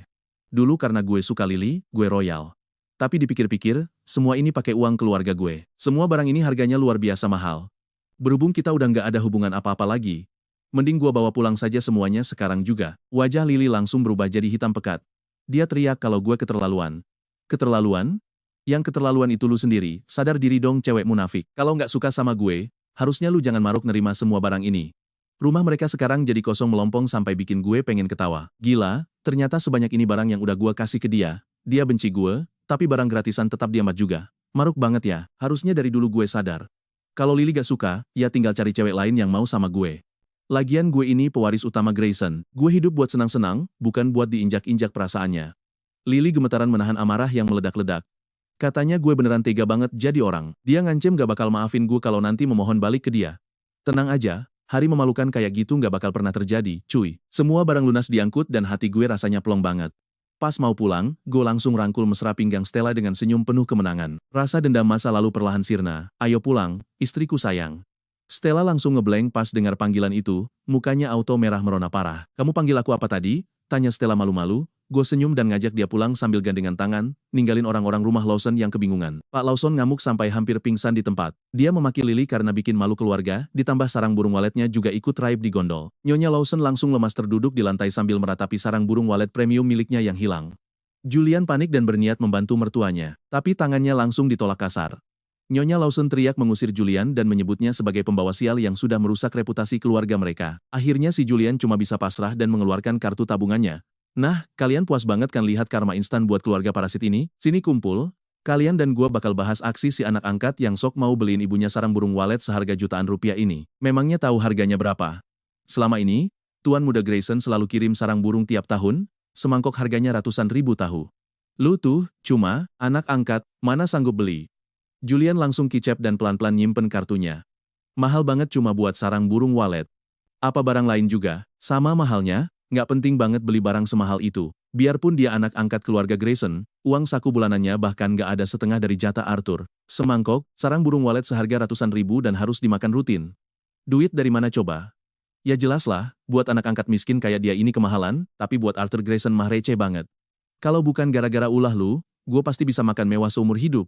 Dulu karena gue suka Lily, gue royal. Tapi dipikir-pikir, semua ini pakai uang keluarga gue. Semua barang ini harganya luar biasa mahal. Berhubung kita udah gak ada hubungan apa-apa lagi, mending gue bawa pulang saja semuanya sekarang juga. Wajah Lily langsung berubah jadi hitam pekat. Dia teriak kalau gue keterlaluan. Keterlaluan? Yang keterlaluan itu lu sendiri, sadar diri dong cewek munafik. Kalau gak suka sama gue, harusnya lu jangan maruk nerima semua barang ini. Rumah mereka sekarang jadi kosong melompong sampai bikin gue pengen ketawa. Gila, ternyata sebanyak ini barang yang udah gue kasih ke dia. Dia benci gue, tapi barang gratisan tetap diamat juga. Maruk banget ya, harusnya dari dulu gue sadar. Kalau Lily gak suka, ya tinggal cari cewek lain yang mau sama gue. Lagian gue ini pewaris utama Grayson. Gue hidup buat senang-senang, bukan buat diinjak-injak perasaannya. Lily gemetaran menahan amarah yang meledak-ledak. Katanya gue beneran tega banget jadi orang. Dia ngancem gak bakal maafin gue kalau nanti memohon balik ke dia. Tenang aja. Hari memalukan kayak gitu nggak bakal pernah terjadi, cuy. Semua barang lunas diangkut dan hati gue rasanya plong banget. Pas mau pulang, gue langsung rangkul mesra pinggang Stella dengan senyum penuh kemenangan. Rasa dendam masa lalu perlahan sirna. Ayo pulang, istriku sayang. Stella langsung ngeblank pas dengar panggilan itu, mukanya auto merah merona parah. Kamu panggil aku apa tadi? Tanya Stella malu-malu. Gue senyum dan ngajak dia pulang sambil gandengan tangan, ninggalin orang-orang rumah Lawson yang kebingungan. Pak Lawson ngamuk sampai hampir pingsan di tempat. Dia memaki Lily karena bikin malu keluarga, ditambah sarang burung waletnya juga ikut raib di gondol. Nyonya Lawson langsung lemas terduduk di lantai sambil meratapi sarang burung walet premium miliknya yang hilang. Julian panik dan berniat membantu mertuanya, tapi tangannya langsung ditolak kasar. Nyonya Lawson teriak mengusir Julian dan menyebutnya sebagai pembawa sial yang sudah merusak reputasi keluarga mereka. Akhirnya si Julian cuma bisa pasrah dan mengeluarkan kartu tabungannya. Nah, kalian puas banget kan lihat karma instan buat keluarga parasit ini? Sini kumpul, kalian dan gua bakal bahas aksi si anak angkat yang sok mau beliin ibunya sarang burung walet seharga jutaan rupiah ini. Memangnya tahu harganya berapa? Selama ini, Tuan Muda Grayson selalu kirim sarang burung tiap tahun, semangkok harganya ratusan ribu tahu. Lu tuh, cuma, anak angkat, mana sanggup beli? Julian langsung kicap dan pelan-pelan nyimpen kartunya. Mahal banget cuma buat sarang burung walet. Apa barang lain juga, sama mahalnya? Nggak penting banget beli barang semahal itu. Biarpun dia anak angkat keluarga Grayson, uang saku bulanannya bahkan nggak ada setengah dari jatah Arthur. Semangkok, sarang burung walet seharga ratusan ribu dan harus dimakan rutin. Duit dari mana coba? Ya jelaslah, buat anak angkat miskin kayak dia ini kemahalan, tapi buat Arthur Grayson mah receh banget. Kalau bukan gara-gara ulah lu, gue pasti bisa makan mewah seumur hidup.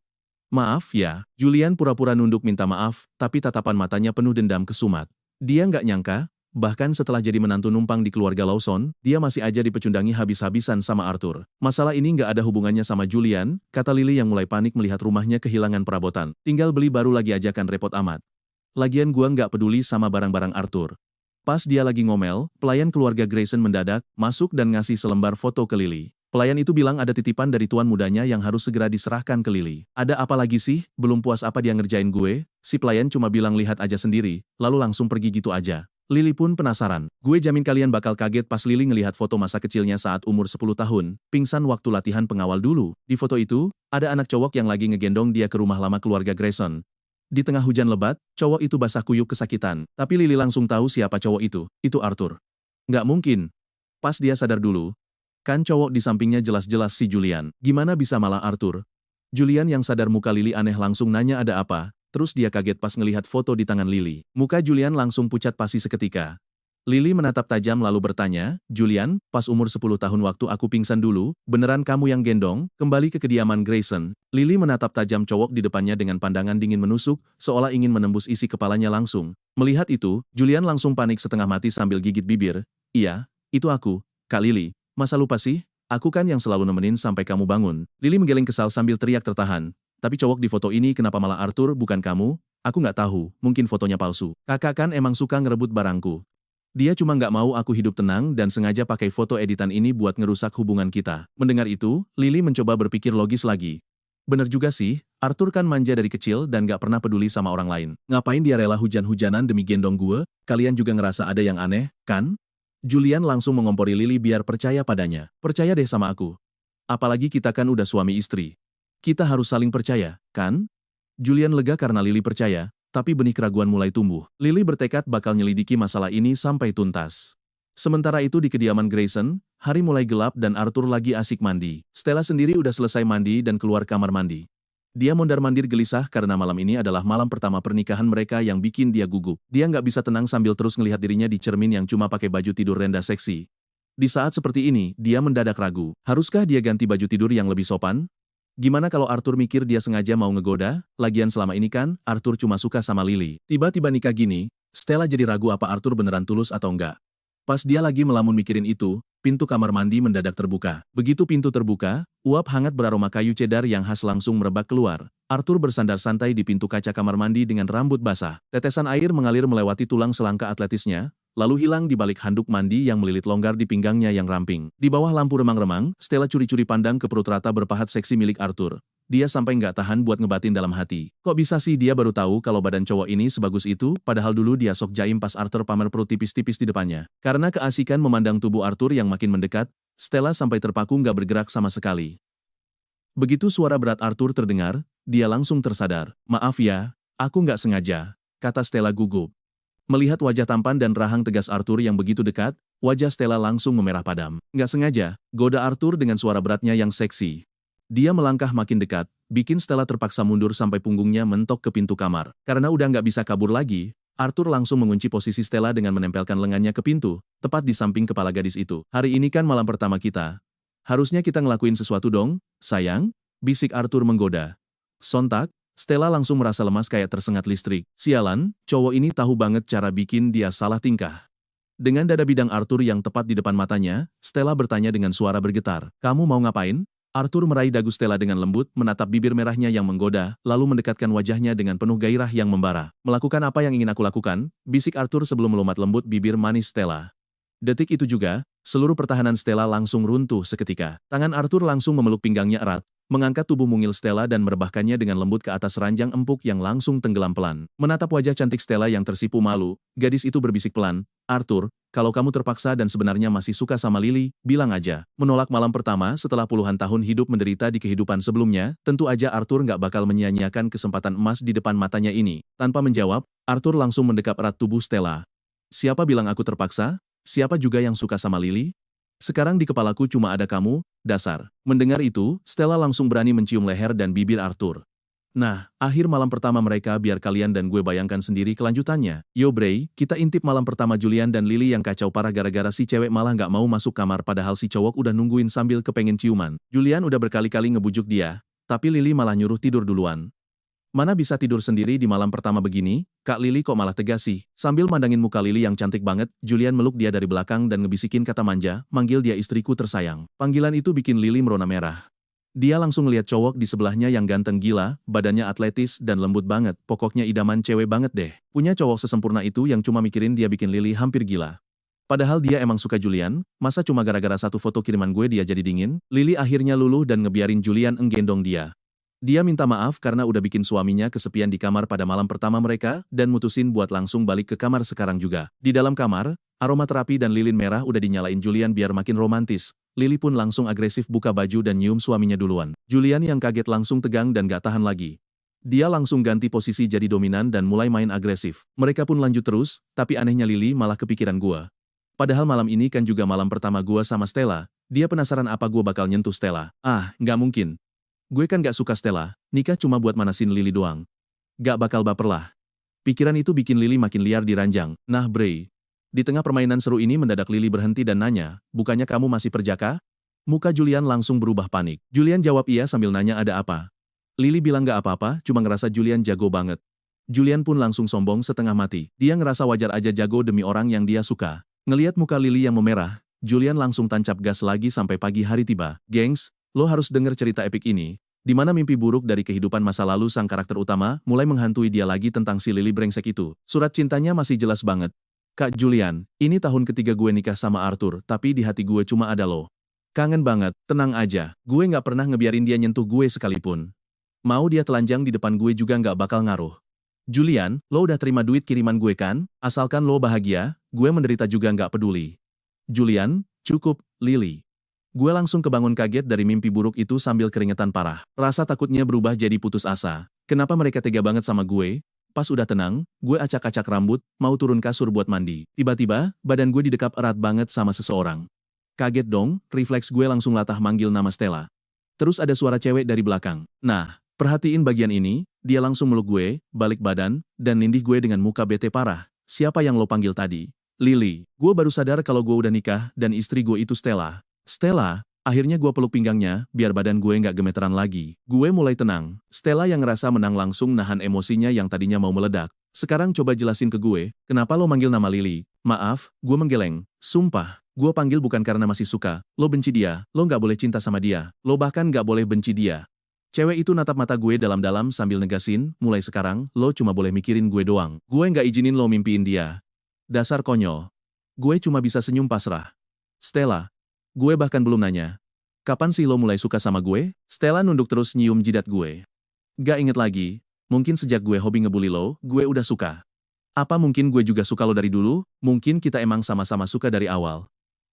Maaf ya, Julian pura-pura nunduk minta maaf, tapi tatapan matanya penuh dendam kesumat. Dia nggak nyangka, bahkan setelah jadi menantu numpang di keluarga Lawson, dia masih aja dipecundangi habis-habisan sama Arthur. Masalah ini nggak ada hubungannya sama Julian, kata Lily yang mulai panik melihat rumahnya kehilangan perabotan. Tinggal beli baru lagi aja kan repot amat. Lagian gua nggak peduli sama barang-barang Arthur. Pas dia lagi ngomel, pelayan keluarga Grayson mendadak, masuk dan ngasih selembar foto ke Lily. Pelayan itu bilang ada titipan dari tuan mudanya yang harus segera diserahkan ke Lily. Ada apa lagi sih? Belum puas apa dia ngerjain gue? Si pelayan cuma bilang lihat aja sendiri, lalu langsung pergi gitu aja. Lily pun penasaran. Gue jamin kalian bakal kaget pas Lily ngelihat foto masa kecilnya saat umur 10 tahun, pingsan waktu latihan pengawal dulu. Di foto itu, ada anak cowok yang lagi ngegendong dia ke rumah lama keluarga Grayson. Di tengah hujan lebat, cowok itu basah kuyup kesakitan. Tapi Lily langsung tahu siapa cowok itu Arthur. Nggak mungkin. Pas dia sadar dulu, kan cowok di sampingnya jelas-jelas si Julian. Gimana bisa malah Arthur? Julian yang sadar muka Lily aneh langsung nanya ada apa. Terus dia kaget pas ngelihat foto di tangan Lily. Muka Julian langsung pucat pasi seketika. Lily menatap tajam lalu bertanya, Julian, pas umur 10 tahun waktu aku pingsan dulu, beneran kamu yang gendong, kembali ke kediaman Grayson. Lily menatap tajam cowok di depannya dengan pandangan dingin menusuk, seolah ingin menembus isi kepalanya langsung. Melihat itu, Julian langsung panik setengah mati sambil gigit bibir. Iya, itu aku, Kak Lily. Masa lupa sih? Aku kan yang selalu nemenin sampai kamu bangun. Lily menggeleng kesal sambil teriak tertahan. Tapi cowok di foto ini kenapa malah Arthur bukan kamu? Aku nggak tahu, mungkin fotonya palsu. Kakak kan emang suka ngerebut barangku. Dia cuma nggak mau aku hidup tenang dan sengaja pakai foto editan ini buat ngerusak hubungan kita. Mendengar itu, Lily mencoba berpikir logis lagi. Bener juga sih, Arthur kan manja dari kecil dan nggak pernah peduli sama orang lain. Ngapain dia rela hujan-hujanan demi gendong gue? Kalian juga ngerasa ada yang aneh, kan? Julian langsung mengompori Lily biar percaya padanya. Percaya deh sama aku. Apalagi kita kan udah suami istri. Kita harus saling percaya, kan? Julian lega karena Lily percaya, tapi benih keraguan mulai tumbuh. Lily bertekad bakal nyelidiki masalah ini sampai tuntas. Sementara itu di kediaman Grayson, hari mulai gelap dan Arthur lagi asik mandi. Stella sendiri udah selesai mandi dan keluar kamar mandi. Dia mondar-mandir gelisah karena malam ini adalah malam pertama pernikahan mereka yang bikin dia gugup. Dia nggak bisa tenang sambil terus ngelihat dirinya di cermin yang cuma pakai baju tidur rendah seksi. Di saat seperti ini, dia mendadak ragu. Haruskah dia ganti baju tidur yang lebih sopan? Gimana kalau Arthur mikir dia sengaja mau ngegoda? Lagian selama ini kan, Arthur cuma suka sama Lily. Tiba-tiba nikah gini, Stella jadi ragu apa Arthur beneran tulus atau enggak. Pas dia lagi melamun mikirin itu, pintu kamar mandi mendadak terbuka. Begitu pintu terbuka, uap hangat beraroma kayu cedar yang khas langsung merebak keluar. Arthur bersandar santai di pintu kaca kamar mandi dengan rambut basah. Tetesan air mengalir melewati tulang selangka atletisnya, lalu hilang di balik handuk mandi yang melilit longgar di pinggangnya yang ramping. Di bawah lampu remang-remang, Stella curi-curi pandang ke perut rata berpahat seksi milik Arthur. Dia sampai nggak tahan buat ngebatin dalam hati. Kok bisa sih dia baru tahu kalau badan cowok ini sebagus itu, padahal dulu dia sok jaim pas Arthur pamer perut tipis-tipis di depannya. Karena keasikan memandang tubuh Arthur yang makin mendekat, Stella sampai terpaku nggak bergerak sama sekali. Begitu suara berat Arthur terdengar, dia langsung tersadar. Maaf ya, aku nggak sengaja, kata Stella gugup. Melihat wajah tampan dan rahang tegas Arthur yang begitu dekat, wajah Stella langsung memerah padam. Nggak sengaja, goda Arthur dengan suara beratnya yang seksi. Dia melangkah makin dekat, bikin Stella terpaksa mundur sampai punggungnya mentok ke pintu kamar. Karena udah nggak bisa kabur lagi, Arthur langsung mengunci posisi Stella dengan menempelkan lengannya ke pintu, tepat di samping kepala gadis itu. Hari ini kan malam pertama kita. Harusnya kita ngelakuin sesuatu dong, sayang, bisik Arthur menggoda. Sontak, Stella langsung merasa lemas kayak tersengat listrik. Sialan, cowok ini tahu banget cara bikin dia salah tingkah. Dengan dada bidang Arthur yang tepat di depan matanya, Stella bertanya dengan suara bergetar. Kamu mau ngapain? Arthur meraih dagu Stella dengan lembut, menatap bibir merahnya yang menggoda, lalu mendekatkan wajahnya dengan penuh gairah yang membara. Melakukan apa yang ingin aku lakukan, bisik Arthur sebelum melomat lembut bibir manis Stella. Detik itu juga, seluruh pertahanan Stella langsung runtuh seketika. Tangan Arthur langsung memeluk pinggangnya erat, mengangkat tubuh mungil Stella dan merebahkannya dengan lembut ke atas ranjang empuk yang langsung tenggelam pelan. Menatap wajah cantik Stella yang tersipu malu, gadis itu berbisik pelan, Arthur, kalau kamu terpaksa dan sebenarnya masih suka sama Lily, bilang aja. Menolak malam pertama setelah puluhan tahun hidup menderita di kehidupan sebelumnya, tentu aja Arthur nggak bakal menyia-nyiakan kesempatan emas di depan matanya ini. Tanpa menjawab, Arthur langsung mendekap erat tubuh Stella. Siapa bilang aku terpaksa? Siapa juga yang suka sama Lily? Sekarang di kepalaku cuma ada kamu, dasar. Mendengar itu, Stella langsung berani mencium leher dan bibir Arthur. Nah, akhir malam pertama mereka biar kalian dan gue bayangkan sendiri kelanjutannya. Yo Bray, kita intip malam pertama Julian dan Lily yang kacau parah gara-gara si cewek malah nggak mau masuk kamar padahal si cowok udah nungguin sambil kepengen ciuman. Julian udah berkali-kali ngebujuk dia, tapi Lily malah nyuruh tidur duluan. Mana bisa tidur sendiri di malam pertama begini, Kak Lily kok malah tegas sih. Sambil mandangin muka Lily yang cantik banget, Julian meluk dia dari belakang dan ngebisikin kata manja, manggil dia istriku tersayang. Panggilan itu bikin Lily merona merah. Dia langsung lihat cowok di sebelahnya yang ganteng gila, badannya atletis dan lembut banget, pokoknya idaman cewek banget deh. Punya cowok sesempurna itu yang cuma mikirin dia bikin Lily hampir gila. Padahal dia emang suka Julian, masa cuma gara-gara satu foto kiriman gue dia jadi dingin? Lily akhirnya luluh dan ngebiarin Julian nggendong dia. Dia minta maaf karena udah bikin suaminya kesepian di kamar pada malam pertama mereka, dan mutusin buat langsung balik ke kamar sekarang juga. Di dalam kamar, aroma terapi dan lilin merah udah dinyalain Julian biar makin romantis. Lily pun langsung agresif buka baju dan nyium suaminya duluan. Julian yang kaget langsung tegang dan gak tahan lagi. Dia langsung ganti posisi jadi dominan dan mulai main agresif. Mereka pun lanjut terus, tapi anehnya Lily malah kepikiran gua. Padahal malam ini kan juga malam pertama gua sama Stella, dia penasaran apa gua bakal nyentuh Stella. Ah, nggak mungkin. Gue kan gak suka Stella, nikah cuma buat manasin Lily doang. Gak bakal baper lah. Pikiran itu bikin Lily makin liar di ranjang. Nah Bray. Di tengah permainan seru ini mendadak Lily berhenti dan nanya, bukannya kamu masih perjaka? Muka Julian langsung berubah panik. Julian jawab iya sambil nanya ada apa. Lily bilang gak apa-apa, cuma ngerasa Julian jago banget. Julian pun langsung sombong setengah mati. Dia ngerasa wajar aja jago demi orang yang dia suka. Ngeliat muka Lily yang memerah, Julian langsung tancap gas lagi sampai pagi hari tiba. Gengs, lo harus denger cerita epik ini, di mana mimpi buruk dari kehidupan masa lalu sang karakter utama mulai menghantui dia lagi tentang si Lily brengsek itu. Surat cintanya masih jelas banget. Kak Julian, ini tahun ketiga gue nikah sama Arthur, tapi di hati gue cuma ada lo. Kangen banget, tenang aja, gue nggak pernah ngebiarin dia nyentuh gue sekalipun. Mau dia telanjang di depan gue juga nggak bakal ngaruh. Julian, lo udah terima duit kiriman gue kan? Asalkan lo bahagia, gue menderita juga nggak peduli. Julian, cukup, Lily. Gue langsung kebangun kaget dari mimpi buruk itu sambil keringetan parah. Rasa takutnya berubah jadi putus asa. Kenapa mereka tega banget sama gue? Pas udah tenang, gue acak-acak rambut, mau turun kasur buat mandi. Tiba-tiba, badan gue didekap erat banget sama seseorang. Kaget dong, refleks gue langsung latah manggil nama Stella. Terus ada suara cewek dari belakang. Nah, perhatiin bagian ini, dia langsung meluk gue, balik badan, dan nindih gue dengan muka bete parah. Siapa yang lo panggil tadi? Lily. Gue baru sadar kalau gue udah nikah dan istri gue itu Stella. Stella, akhirnya gue peluk pinggangnya, biar badan gue nggak gemeteran lagi. Gue mulai tenang. Stella yang ngerasa menang langsung nahan emosinya yang tadinya mau meledak. Sekarang coba jelasin ke gue, kenapa lo manggil nama Lily? Maaf, gue menggeleng. Sumpah, gue panggil bukan karena masih suka. Lo benci dia, lo nggak boleh cinta sama dia. Lo bahkan nggak boleh benci dia. Cewek itu natap mata gue dalam-dalam sambil negasin, mulai sekarang, lo cuma boleh mikirin gue doang. Gue nggak izinin lo mimpiin dia. Dasar konyol. Gue cuma bisa senyum pasrah. Stella. Gue bahkan belum nanya. Kapan sih lo mulai suka sama gue? Stella nunduk terus nyium jidat gue. Gak inget lagi, mungkin sejak gue hobi ngebully lo, gue udah suka. Apa mungkin gue juga suka lo dari dulu? Mungkin kita emang sama-sama suka dari awal.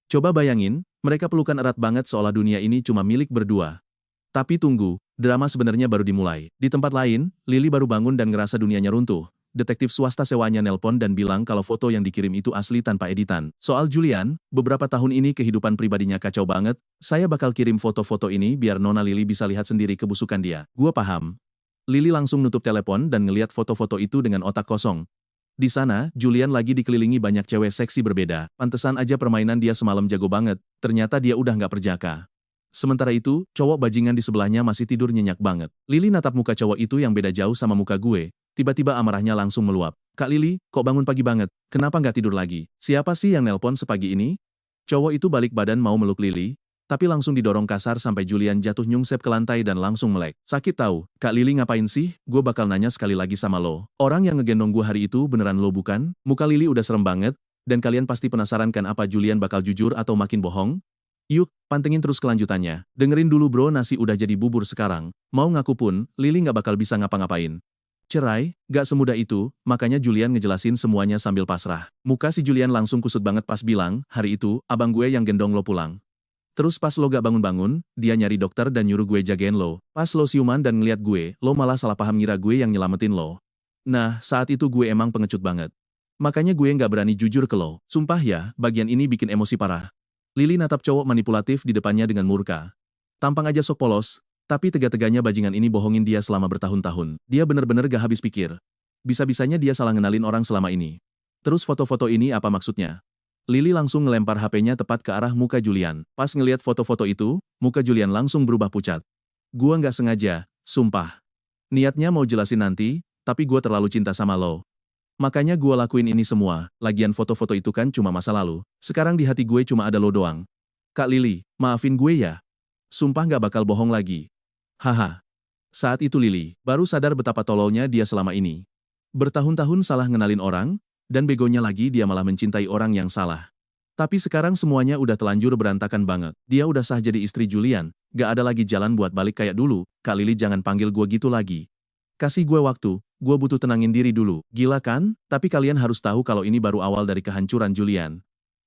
Coba bayangin, mereka pelukan erat banget seolah dunia ini cuma milik berdua. Tapi tunggu, drama sebenarnya baru dimulai. Di tempat lain, Lily baru bangun dan ngerasa dunianya runtuh. Detektif swasta sewanya nelpon dan bilang kalau foto yang dikirim itu asli tanpa editan. Soal Julian, beberapa tahun ini kehidupan pribadinya kacau banget, saya bakal kirim foto-foto ini biar Nona Lily bisa lihat sendiri kebusukan dia. Gua paham. Lily langsung nutup telepon dan ngeliat foto-foto itu dengan otak kosong. Di sana, Julian lagi dikelilingi banyak cewek seksi berbeda. Pantesan aja permainan dia semalam jago banget, ternyata dia udah nggak perjaka. Sementara itu, cowok bajingan di sebelahnya masih tidur nyenyak banget. Lily natap muka cowok itu yang beda jauh sama muka gue. Tiba-tiba amarahnya langsung meluap. Kak Lily, kok bangun pagi banget? Kenapa nggak tidur lagi? Siapa sih yang nelpon sepagi ini? Cowok itu balik badan mau meluk Lily, tapi langsung didorong kasar sampai Julian jatuh nyungsep ke lantai dan langsung melek. Sakit tahu, Kak Lily ngapain sih? Gue bakal nanya sekali lagi sama lo. Orang yang ngegendong gue hari itu beneran lo bukan? Muka Lily udah serem banget, dan kalian pasti penasaran kan apa Julian bakal jujur atau makin bohong? Yuk, pantengin terus kelanjutannya. Dengerin dulu bro, nasi udah jadi bubur sekarang. Mau ngaku pun, Lily nggak bakal bisa ngapa-ngapain. Cerai, gak semudah itu, makanya Julian ngejelasin semuanya sambil pasrah. Muka si Julian langsung kusut banget pas bilang, hari itu, abang gue yang gendong lo pulang. Terus pas lo gak bangun-bangun, dia nyari dokter dan nyuruh gue jagain lo. Pas lo siuman dan ngeliat gue, lo malah salah paham ngira gue yang nyelamatin lo. Nah, saat itu gue emang pengecut banget. Makanya gue gak berani jujur ke lo. Sumpah ya, bagian ini bikin emosi parah. Lily natap cowok manipulatif di depannya dengan murka. Tampang aja sok polos, tapi tega-teganya bajingan ini bohongin dia selama bertahun-tahun. Dia bener-bener gak habis pikir. Bisa-bisanya dia salah ngenalin orang selama ini. Terus foto-foto ini apa maksudnya? Lily langsung ngelempar HP-nya tepat ke arah muka Julian. Pas ngeliat foto-foto itu, muka Julian langsung berubah pucat. Gua nggak sengaja, sumpah. Niatnya mau jelasin nanti, tapi gua terlalu cinta sama lo. Makanya gua lakuin ini semua, lagian foto-foto itu kan cuma masa lalu. Sekarang di hati gue cuma ada lo doang. Kak Lily, maafin gue ya. Sumpah nggak bakal bohong lagi. Haha. Saat itu Lily baru sadar betapa tololnya dia selama ini. Bertahun-tahun salah ngenalin orang, dan begonya lagi dia malah mencintai orang yang salah. Tapi sekarang semuanya udah telanjur berantakan banget. Dia udah sah jadi istri Julian, gak ada lagi jalan buat balik kayak dulu. Kak Lily jangan panggil gue gitu lagi. Kasih gue waktu, gue butuh tenangin diri dulu. Gila kan? Tapi kalian harus tahu kalau ini baru awal dari kehancuran Julian.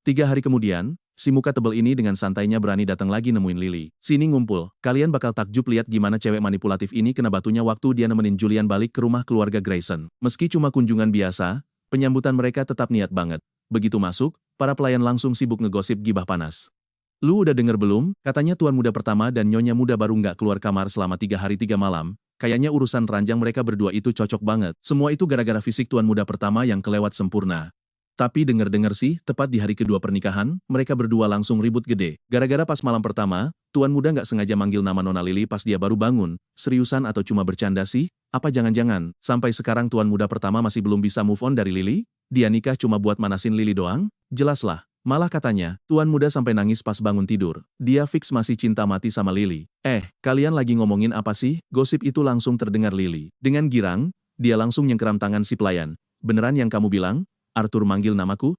3 hari kemudian, si muka tebel ini dengan santainya berani datang lagi nemuin Lily. Sini ngumpul, kalian bakal takjub lihat gimana cewek manipulatif ini kena batunya waktu dia nemenin Julian balik ke rumah keluarga Grayson. Meski cuma kunjungan biasa, penyambutan mereka tetap niat banget. Begitu masuk, para pelayan langsung sibuk ngegosip gibah panas. Lu udah denger belum? Katanya tuan muda pertama dan nyonya muda baru nggak keluar kamar selama 3 hari 3 malam. Kayaknya urusan ranjang mereka berdua itu cocok banget. Semua itu gara-gara fisik tuan muda pertama yang kelewat sempurna. Tapi denger-denger sih, tepat di hari kedua pernikahan, mereka berdua langsung ribut gede. Gara-gara pas malam pertama, tuan muda nggak sengaja manggil nama Nona Lily pas dia baru bangun. Seriusan atau cuma bercanda sih? Apa jangan-jangan, sampai sekarang tuan muda pertama masih belum bisa move on dari Lily? Dia nikah cuma buat manasin Lily doang? Jelaslah. Malah katanya, tuan muda sampai nangis pas bangun tidur. Dia fix masih cinta mati sama Lily. Kalian lagi ngomongin apa sih? Gosip itu langsung terdengar Lily. Dengan girang, dia langsung nyengkeram tangan si pelayan. Beneran yang kamu bilang? Arthur manggil namaku?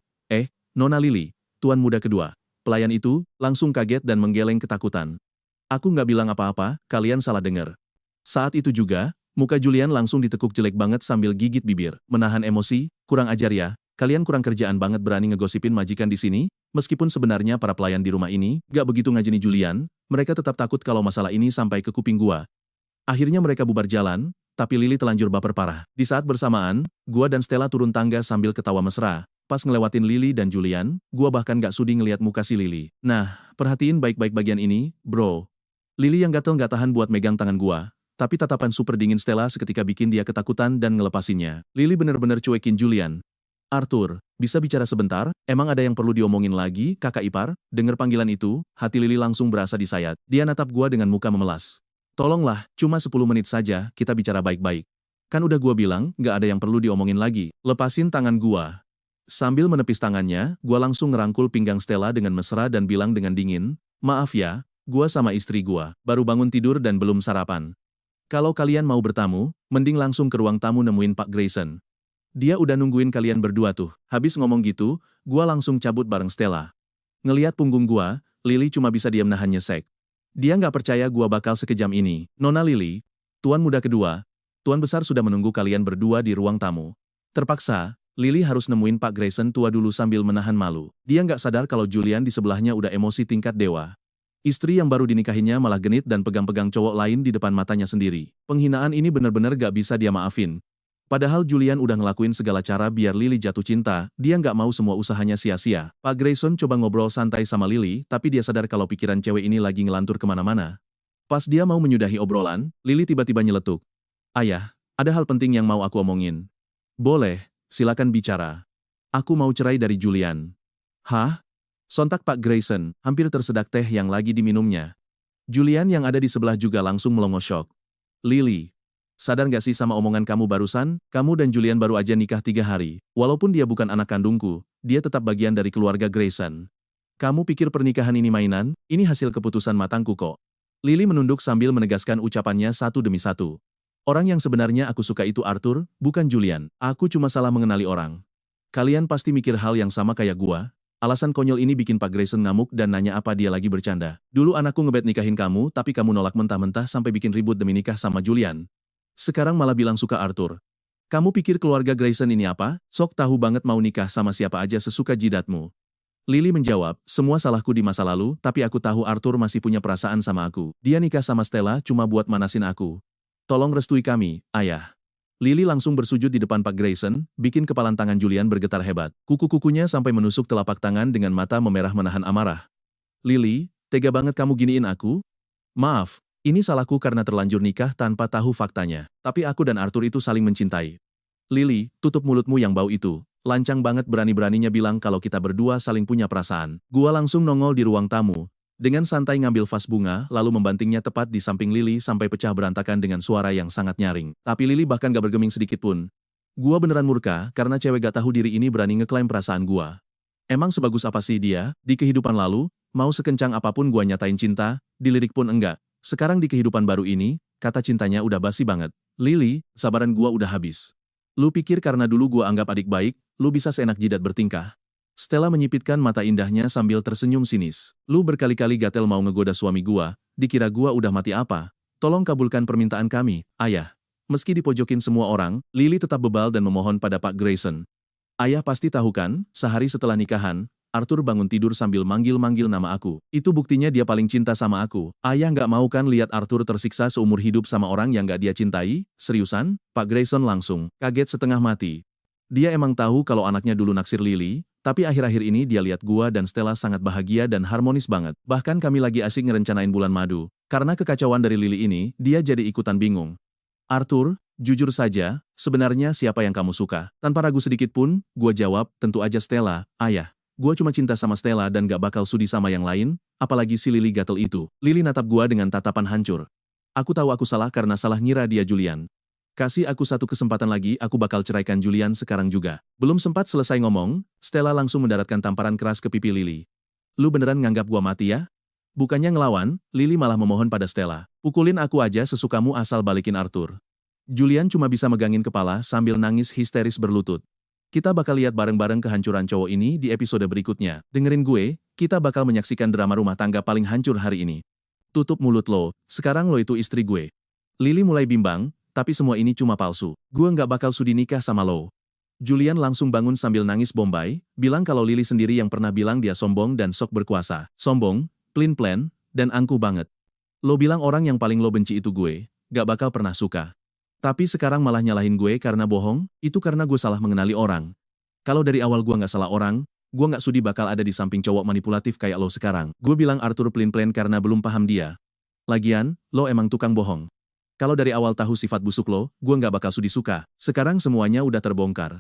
Nona Lily, tuan muda kedua. Pelayan itu langsung kaget dan menggeleng ketakutan. Aku nggak bilang apa-apa, kalian salah dengar. Saat itu juga, muka Julian langsung ditekuk jelek banget sambil gigit bibir. Menahan emosi, kurang ajar ya. Kalian kurang kerjaan banget berani ngegosipin majikan di sini. Meskipun sebenarnya para pelayan di rumah ini gak begitu ngajeni Julian, mereka tetap takut kalau masalah ini sampai ke kuping gua. Akhirnya mereka bubar jalan, tapi Lily telanjur baper parah. Di saat bersamaan, gua dan Stella turun tangga sambil ketawa mesra. Pas ngelewatin Lily dan Julian, gua bahkan gak sudi ngeliat muka si Lily. Nah, perhatiin baik-baik bagian ini, bro. Lily yang gatel gak tahan buat megang tangan gua, tapi tatapan super dingin Stella seketika bikin dia ketakutan dan ngelepasinnya. Lily bener-bener cuekin Julian. Arthur, bisa bicara sebentar? Emang ada yang perlu diomongin lagi, kakak ipar? Dengar panggilan itu, hati Lily langsung berasa disayat. Dia natap gua dengan muka memelas. Tolonglah, cuma 10 menit saja, kita bicara baik-baik. Kan udah gua bilang, gak ada yang perlu diomongin lagi. Lepasin tangan gua. Sambil menepis tangannya, gua langsung ngerangkul pinggang Stella dengan mesra dan bilang dengan dingin, maaf ya, gua sama istri gua, baru bangun tidur dan belum sarapan. Kalau kalian mau bertamu, mending langsung ke ruang tamu nemuin Pak Grayson. Dia udah nungguin kalian berdua tuh. Habis ngomong gitu, gua langsung cabut bareng Stella. Ngeliat punggung gua, Lily cuma bisa diam nahan nyesek. Dia nggak percaya gua bakal sekejam ini. Nona Lily, tuan muda kedua, tuan besar sudah menunggu kalian berdua di ruang tamu. Terpaksa, Lily harus nemuin Pak Grayson tua dulu sambil menahan malu. Dia nggak sadar kalau Julian di sebelahnya udah emosi tingkat dewa. Istri yang baru dinikahinya malah genit dan pegang-pegang cowok lain di depan matanya sendiri. Penghinaan ini bener-bener gak bisa dia maafin. Padahal Julian udah ngelakuin segala cara biar Lily jatuh cinta, dia nggak mau semua usahanya sia-sia. Pak Grayson coba ngobrol santai sama Lily, tapi dia sadar kalau pikiran cewek ini lagi ngelantur kemana-mana. Pas dia mau menyudahi obrolan, Lily tiba-tiba nyeletuk. Ayah, ada hal penting yang mau aku omongin. Boleh, silakan bicara. Aku mau cerai dari Julian. Hah? Sontak Pak Grayson, hampir tersedak teh yang lagi diminumnya. Julian yang ada di sebelah juga langsung melongo syok. Lily, sadar gak sih sama omongan kamu barusan? Kamu dan Julian baru aja nikah 3 hari. Walaupun dia bukan anak kandungku, dia tetap bagian dari keluarga Grayson. Kamu pikir pernikahan ini mainan? Ini hasil keputusan matangku kok. Lily menunduk sambil menegaskan ucapannya satu demi satu. Orang yang sebenarnya aku suka itu Arthur, bukan Julian. Aku cuma salah mengenali orang. Kalian pasti mikir hal yang sama kayak gua. Alasan konyol ini bikin Pak Grayson ngamuk dan nanya apa dia lagi bercanda. Dulu anakku ngebet nikahin kamu tapi kamu nolak mentah-mentah sampai bikin ribut demi nikah sama Julian. Sekarang malah bilang suka Arthur. Kamu pikir keluarga Grayson ini apa? Sok tahu banget mau nikah sama siapa aja sesuka jidatmu. Lily menjawab, semua salahku di masa lalu, tapi aku tahu Arthur masih punya perasaan sama aku. Dia nikah sama Stella cuma buat manasin aku. Tolong restui kami, ayah. Lily langsung bersujud di depan Pak Grayson, bikin kepalan tangan Julian bergetar hebat. Kuku-kukunya sampai menusuk telapak tangan dengan mata memerah menahan amarah. Lily, tega banget kamu giniin aku? Maaf, ini salahku karena terlanjur nikah tanpa tahu faktanya. Tapi aku dan Arthur itu saling mencintai. Lily, tutup mulutmu yang bau itu. Lancang banget berani-beraninya bilang kalau kita berdua saling punya perasaan. Gua langsung nongol di ruang tamu. Dengan santai ngambil vas bunga, lalu membantingnya tepat di samping Lily sampai pecah berantakan dengan suara yang sangat nyaring. Tapi Lily bahkan gak bergeming sedikit pun. Gua beneran murka, karena cewek gak tahu diri ini berani ngeklaim perasaan gua. Emang sebagus apa sih dia, di kehidupan lalu, mau sekencang apapun gua nyatain cinta, dilirik pun enggak. Sekarang di kehidupan baru ini, kata cintanya udah basi banget. Lily, sabaran gua udah habis. Lu pikir karena dulu gua anggap adik baik, lu bisa seenak jidat bertingkah? Stella menyipitkan mata indahnya sambil tersenyum sinis. Lu berkali-kali gatel mau ngegoda suami gua, dikira gua udah mati apa? Tolong kabulkan permintaan kami, ayah. Meski dipojokin semua orang, Lily tetap bebal dan memohon pada Pak Grayson. Ayah pasti tahu kan, sehari setelah nikahan, Arthur bangun tidur sambil manggil-manggil nama aku. Itu buktinya dia paling cinta sama aku. Ayah nggak mau kan lihat Arthur tersiksa seumur hidup sama orang yang nggak dia cintai? Seriusan? Pak Grayson langsung kaget setengah mati. Dia emang tahu kalau anaknya dulu naksir Lily, tapi akhir-akhir ini dia lihat gua dan Stella sangat bahagia dan harmonis banget. Bahkan kami lagi asik ngerencanain bulan madu. Karena kekacauan dari Lily ini, dia jadi ikutan bingung. Arthur, jujur saja, sebenarnya siapa yang kamu suka? Tanpa ragu sedikit pun, gua jawab, tentu aja Stella, ayah. Gua cuma cinta sama Stella dan gak bakal sudi sama yang lain, apalagi si Lily gatel itu. Lily natap gua dengan tatapan hancur. Aku tahu aku salah karena salah ngira dia Julian. Kasih aku satu kesempatan lagi, aku bakal ceraikan Julian sekarang juga. Belum sempat selesai ngomong, Stella langsung mendaratkan tamparan keras ke pipi Lily. Lu beneran nganggap gua mati ya? Bukannya ngelawan, Lily malah memohon pada Stella. Pukulin aku aja sesukamu asal balikin Arthur. Julian cuma bisa megangin kepala sambil nangis histeris berlutut. Kita bakal lihat bareng-bareng kehancuran cowok ini di episode berikutnya. Dengerin gue, kita bakal menyaksikan drama rumah tangga paling hancur hari ini. Tutup mulut lo, sekarang lo itu istri gue. Lily mulai bimbang, tapi semua ini cuma palsu. Gue nggak bakal sudi nikah sama lo. Julian langsung bangun sambil nangis bombay, bilang kalau Lily sendiri yang pernah bilang dia sombong dan sok berkuasa. Sombong, plin-plan, dan angkuh banget. Lo bilang orang yang paling lo benci itu gue, gak bakal pernah suka. Tapi sekarang malah nyalahin gue karena bohong, itu karena gue salah mengenali orang. Kalau dari awal gue nggak salah orang, gue nggak sudi bakal ada di samping cowok manipulatif kayak lo sekarang. Gue bilang Arthur plin-plan karena belum paham dia. Lagian, lo emang tukang bohong. Kalau dari awal tahu sifat busuk lo, gue nggak bakal sudi suka. Sekarang semuanya udah terbongkar.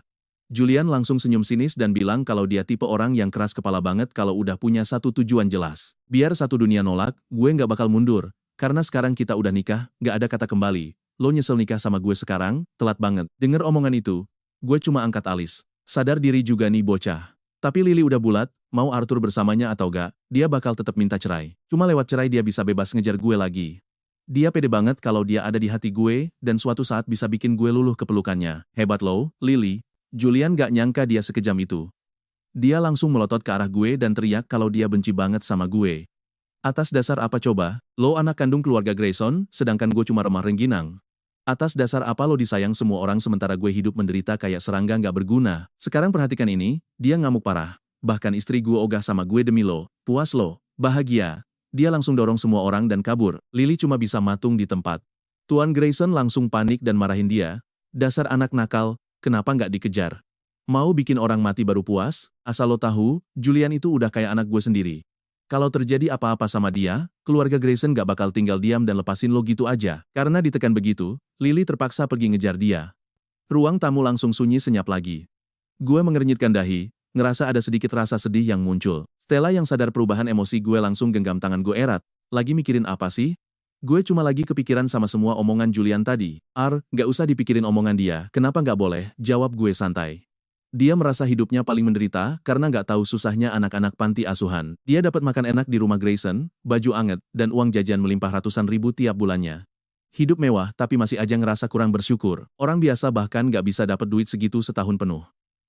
Julian langsung senyum sinis dan bilang kalau dia tipe orang yang keras kepala banget kalau udah punya satu tujuan jelas. Biar satu dunia nolak, gue nggak bakal mundur. Karena sekarang kita udah nikah, nggak ada kata kembali. Lo nyesel nikah sama gue sekarang, telat banget. Denger omongan itu, gue cuma angkat alis. Sadar diri juga nih bocah. Tapi Lily udah bulat, mau Arthur bersamanya atau gak, dia bakal tetap minta cerai. Cuma lewat cerai dia bisa bebas ngejar gue lagi. Dia pede banget kalau dia ada di hati gue, dan suatu saat bisa bikin gue luluh ke pelukannya. Hebat lo, Lily. Julian gak nyangka dia sekejam itu. Dia langsung melotot ke arah gue dan teriak kalau dia benci banget sama gue. Atas dasar apa coba, lo anak kandung keluarga Grayson, sedangkan gue cuma remah rengginang. Atas dasar apa lo disayang semua orang sementara gue hidup menderita kayak serangga gak berguna. Sekarang perhatikan ini, dia ngamuk parah. Bahkan istri gue ogah sama gue demi lo, puas lo, bahagia. Dia langsung dorong semua orang dan kabur. Lily cuma bisa matung di tempat. Tuan Grayson langsung panik dan marahin dia. Dasar anak nakal, kenapa nggak dikejar? Mau bikin orang mati baru puas? Asal lo tahu, Julian itu udah kayak anak gue sendiri. Kalau terjadi apa-apa sama dia, keluarga Grayson nggak bakal tinggal diam dan lepasin lo gitu aja. Karena ditekan begitu, Lily terpaksa pergi ngejar dia. Ruang tamu langsung sunyi senyap lagi. Gue mengernyitkan dahi, ngerasa ada sedikit rasa sedih yang muncul. Stella yang sadar perubahan emosi gue langsung genggam tangan gue erat. Lagi mikirin apa sih? Gue cuma lagi kepikiran sama semua omongan Julian tadi. Nggak usah dipikirin omongan dia, kenapa nggak boleh? Jawab gue santai. Dia merasa hidupnya paling menderita karena nggak tahu susahnya anak-anak panti asuhan. Dia dapat makan enak di rumah Grayson, baju anget, dan uang jajan melimpah ratusan ribu tiap bulannya. Hidup mewah tapi masih aja ngerasa kurang bersyukur. Orang biasa bahkan nggak bisa dapat duit segitu setahun penuh.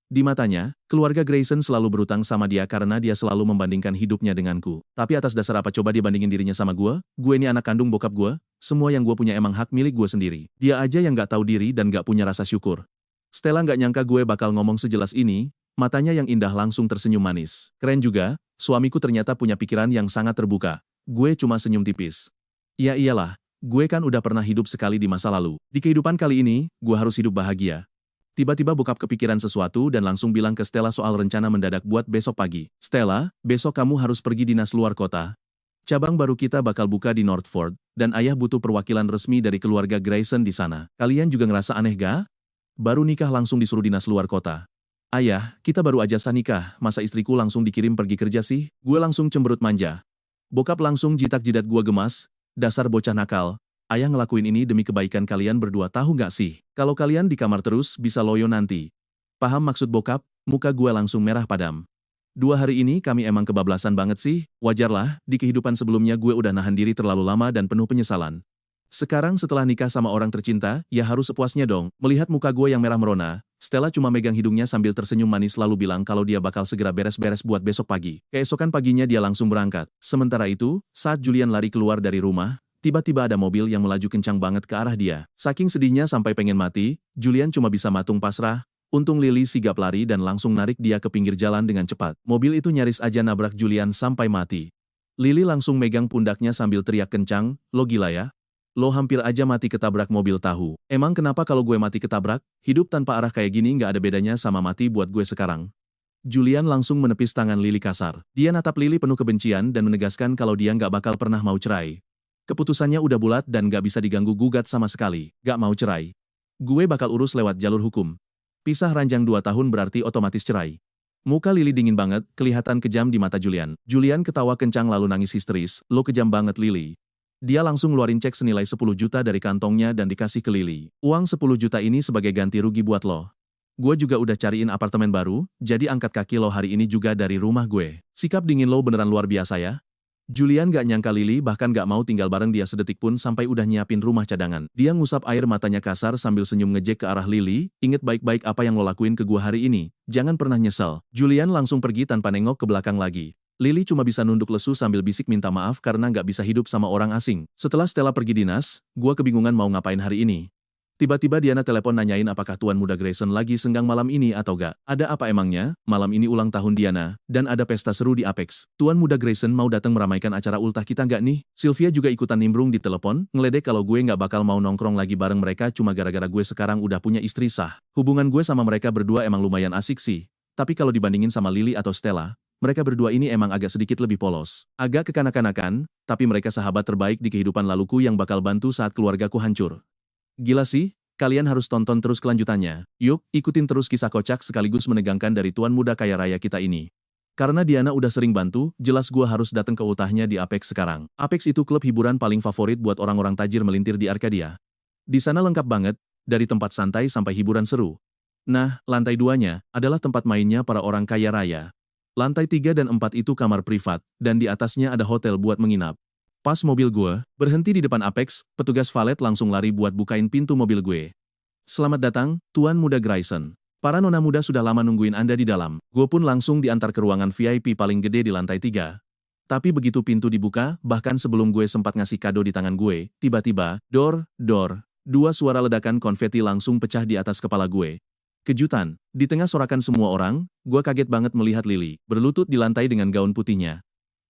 Di matanya, keluarga Grayson selalu berutang sama dia karena dia selalu membandingkan hidupnya denganku. Tapi atas dasar apa coba dia bandingin dirinya sama gue? Gue ini anak kandung bokap gue, semua yang gue punya emang hak milik gue sendiri. Dia aja yang nggak tahu diri dan nggak punya rasa syukur. Stella nggak nyangka gue bakal ngomong sejelas ini, matanya yang indah langsung tersenyum manis. Keren juga, suamiku ternyata punya pikiran yang sangat terbuka. Gue cuma senyum tipis. Ya iyalah, gue kan udah pernah hidup sekali di masa lalu. Di kehidupan kali ini, gue harus hidup bahagia. Tiba-tiba bokap kepikiran sesuatu dan langsung bilang ke Stella soal rencana mendadak buat besok pagi. Stella, besok kamu harus pergi dinas luar kota. Cabang baru kita bakal buka di Northford, dan ayah butuh perwakilan resmi dari keluarga Grayson di sana. Kalian juga ngerasa aneh gak? Baru nikah langsung disuruh dinas luar kota. Ayah, kita baru aja sah nikah, masa istriku langsung dikirim pergi kerja sih? Gue langsung cemberut manja. Bokap langsung jitak-jidat gue gemas, dasar bocah nakal. Ayah ngelakuin ini demi kebaikan kalian berdua, tahu nggak sih? Kalau kalian di kamar terus, bisa loyo nanti. Paham maksud bokap? Muka gue langsung merah padam. 2 hari ini kami emang kebablasan banget sih, wajarlah, di kehidupan sebelumnya gue udah nahan diri terlalu lama dan penuh penyesalan. Sekarang setelah nikah sama orang tercinta, ya harus sepuasnya dong. Melihat muka gue yang merah merona, Stella cuma megang hidungnya sambil tersenyum manis lalu bilang kalau dia bakal segera beres-beres buat besok pagi. Keesokan paginya dia langsung berangkat. Sementara itu, saat Julian lari keluar dari rumah, tiba-tiba ada mobil yang melaju kencang banget ke arah dia. Saking sedihnya sampai pengen mati, Julian cuma bisa matung pasrah. Untung Lily sigap lari dan langsung narik dia ke pinggir jalan dengan cepat. Mobil itu nyaris aja nabrak Julian sampai mati. Lily langsung megang pundaknya sambil teriak kencang, "Lo gila ya? Lo hampir aja mati ketabrak mobil tahu. Emang kenapa kalau gue mati ketabrak? Hidup tanpa arah kayak gini nggak ada bedanya sama mati buat gue sekarang." Julian langsung menepis tangan Lily kasar. Dia natap Lily penuh kebencian dan menegaskan kalau dia nggak bakal pernah mau cerai. Keputusannya udah bulat dan gak bisa diganggu-gugat sama sekali. Gak mau cerai. Gue bakal urus lewat jalur hukum. Pisah ranjang 2 tahun berarti otomatis cerai. Muka Lily dingin banget, kelihatan kejam di mata Julian. Julian ketawa kencang lalu nangis histeris. "Lo kejam banget Lily." Dia langsung ngeluarin cek senilai 10 juta dari kantongnya dan dikasih ke Lily. "Uang 10 juta ini sebagai ganti rugi buat lo. Gue juga udah cariin apartemen baru, jadi angkat kaki lo hari ini juga dari rumah gue." Sikap dingin lo beneran luar biasa ya. Julian gak nyangka Lily bahkan gak mau tinggal bareng dia sedetik pun sampai udah nyiapin rumah cadangan. Dia ngusap air matanya kasar sambil senyum ngejek ke arah Lily, "Ingat baik-baik apa yang lo lakuin ke gua hari ini, jangan pernah nyesel." Julian langsung pergi tanpa nengok ke belakang lagi. Lily cuma bisa nunduk lesu sambil bisik minta maaf karena gak bisa hidup sama orang asing. Setelah Stella pergi dinas, gua kebingungan mau ngapain hari ini. Tiba-tiba Diana telepon nanyain apakah Tuan Muda Grayson lagi senggang malam ini atau gak. Ada apa emangnya? Malam ini ulang tahun Diana, dan ada pesta seru di Apex. Tuan Muda Grayson mau datang meramaikan acara ultah kita gak nih? Sylvia juga ikutan nimbrung di telepon, ngeledek kalau gue gak bakal mau nongkrong lagi bareng mereka cuma gara-gara gue sekarang udah punya istri sah. Hubungan gue sama mereka berdua emang lumayan asik sih. Tapi kalau dibandingin sama Lily atau Stella, mereka berdua ini emang agak sedikit lebih polos. Agak kekanak-kanakan, tapi mereka sahabat terbaik di kehidupan laluku yang bakal bantu saat keluargaku hancur. Gila sih, kalian harus tonton terus kelanjutannya. Yuk, ikutin terus kisah kocak sekaligus menegangkan dari Tuan Muda Kaya Raya kita ini. Karena Diana udah sering bantu, jelas gua harus datang ke ultahnya di Apex sekarang. Apex itu klub hiburan paling favorit buat orang-orang tajir melintir di Arkadia. Di sana lengkap banget, dari tempat santai sampai hiburan seru. Nah, lantai 2-nya adalah tempat mainnya para orang kaya raya. Lantai 3 dan 4 itu kamar privat, dan di atasnya ada hotel buat menginap. Pas mobil gue berhenti di depan Apex, petugas valet langsung lari buat bukain pintu mobil gue. "Selamat datang, Tuan Muda Grayson. Para nona muda sudah lama nungguin Anda di dalam." Gue pun langsung diantar ke ruangan VIP paling gede di lantai 3. Tapi begitu pintu dibuka, bahkan sebelum gue sempat ngasih kado di tangan gue, tiba-tiba, dor, 2 suara ledakan konveti langsung pecah di atas kepala gue. Kejutan, di tengah sorakan semua orang, gue kaget banget melihat Lily, berlutut di lantai dengan gaun putihnya.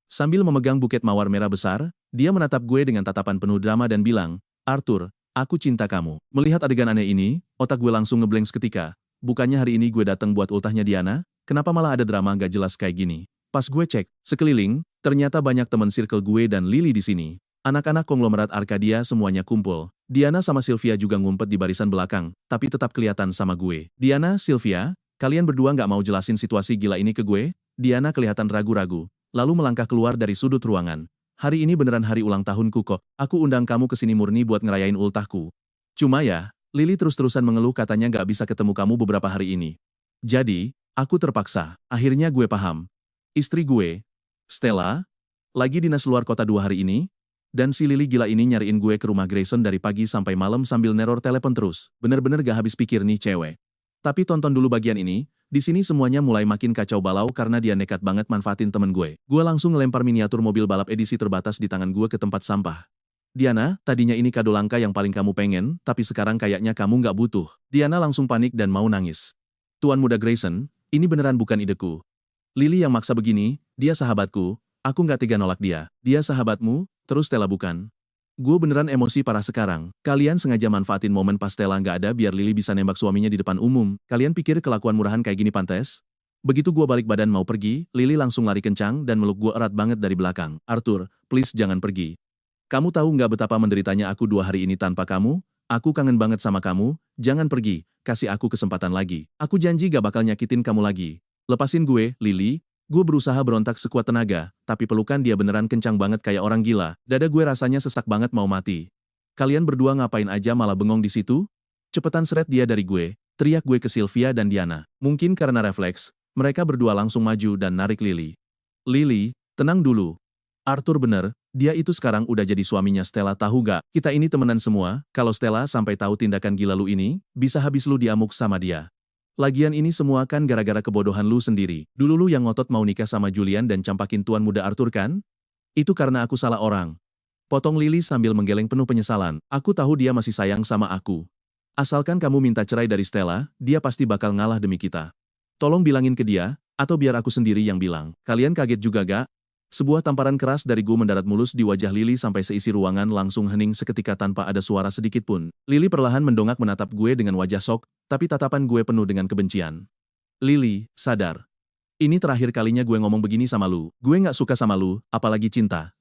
Sambil memegang buket mawar merah besar, dia menatap gue dengan tatapan penuh drama dan bilang, "Arthur, aku cinta kamu." Melihat adegan aneh ini, otak gue langsung ngeblank seketika. Bukannya hari ini gue datang buat ultahnya Diana, kenapa malah ada drama gak jelas kayak gini? Pas gue cek sekeliling, ternyata banyak teman circle gue dan Lily di sini. Anak-anak konglomerat Arkadia semuanya kumpul. Diana sama Sylvia juga ngumpet di barisan belakang, tapi tetap kelihatan sama gue. "Diana, Sylvia, kalian berdua gak mau jelasin situasi gila ini ke gue?" Diana kelihatan ragu-ragu, lalu melangkah keluar dari sudut ruangan. Hari ini beneran hari ulang tahunku kok. Aku undang kamu ke sini murni buat ngerayain ultahku. Cuma ya, Lily terus-terusan mengeluh katanya nggak bisa ketemu kamu beberapa hari ini. Jadi, aku terpaksa. Akhirnya gue paham. Istri gue, Stella, lagi dinas luar kota 2 hari ini, dan si Lily gila ini nyariin gue ke rumah Grayson dari pagi sampai malam sambil neror telepon terus. Bener-bener gak habis pikir nih cewek. Tapi tonton dulu bagian ini, di sini semuanya mulai makin kacau balau karena dia nekat banget manfaatin temen gue. Gue langsung ngelempar miniatur mobil balap edisi terbatas di tangan gue ke tempat sampah. Diana, tadinya ini kado langka yang paling kamu pengen, tapi sekarang kayaknya kamu nggak butuh. Diana langsung panik dan mau nangis. Tuan muda Grayson, ini beneran bukan ideku. Lily yang maksa begini, dia sahabatku, aku nggak tega nolak dia. Dia sahabatmu, terus Stella bukan. Gue beneran emosi parah sekarang. Kalian sengaja manfaatin momen pas Stella nggak ada biar Lily bisa nembak suaminya di depan umum. Kalian pikir kelakuan murahan kayak gini pantes? Begitu gue balik badan mau pergi, Lily langsung lari kencang dan meluk gue erat banget dari belakang. Arthur, please jangan pergi. Kamu tahu nggak betapa menderitanya aku 2 hari ini tanpa kamu? Aku kangen banget sama kamu, jangan pergi, kasih aku kesempatan lagi. Aku janji gak bakal nyakitin kamu lagi. Lepasin gue, Lily. Gue berusaha berontak sekuat tenaga, tapi pelukan dia beneran kencang banget kayak orang gila. Dada gue rasanya sesak banget mau mati. Kalian berdua ngapain aja malah bengong di situ? Cepetan seret dia dari gue, teriak gue ke Sylvia dan Diana. Mungkin karena refleks, mereka berdua langsung maju dan narik Lily. Lily, tenang dulu. Arthur bener, dia itu sekarang udah jadi suaminya Stella tahu gak? Kita ini temenan semua, kalau Stella sampai tahu tindakan gila lu ini, bisa habis lu diamuk sama dia. Lagian ini semua kan gara-gara kebodohan lu sendiri. Dulu lu yang ngotot mau nikah sama Julian dan campakin tuan muda Arthur kan? Itu karena aku salah orang. Potong Lily sambil menggeleng penuh penyesalan. Aku tahu dia masih sayang sama aku. Asalkan kamu minta cerai dari Stella, dia pasti bakal ngalah demi kita. Tolong bilangin ke dia, atau biar aku sendiri yang bilang. Kalian kaget juga gak? Sebuah tamparan keras dari gue mendarat mulus di wajah Lily sampai seisi ruangan langsung hening seketika tanpa ada suara sedikit pun. Lily perlahan mendongak menatap gue dengan wajah sok, tapi tatapan gue penuh dengan kebencian. Lily, sadar. Ini terakhir kalinya gue ngomong begini sama lu. Gue gak suka sama lu, apalagi cinta.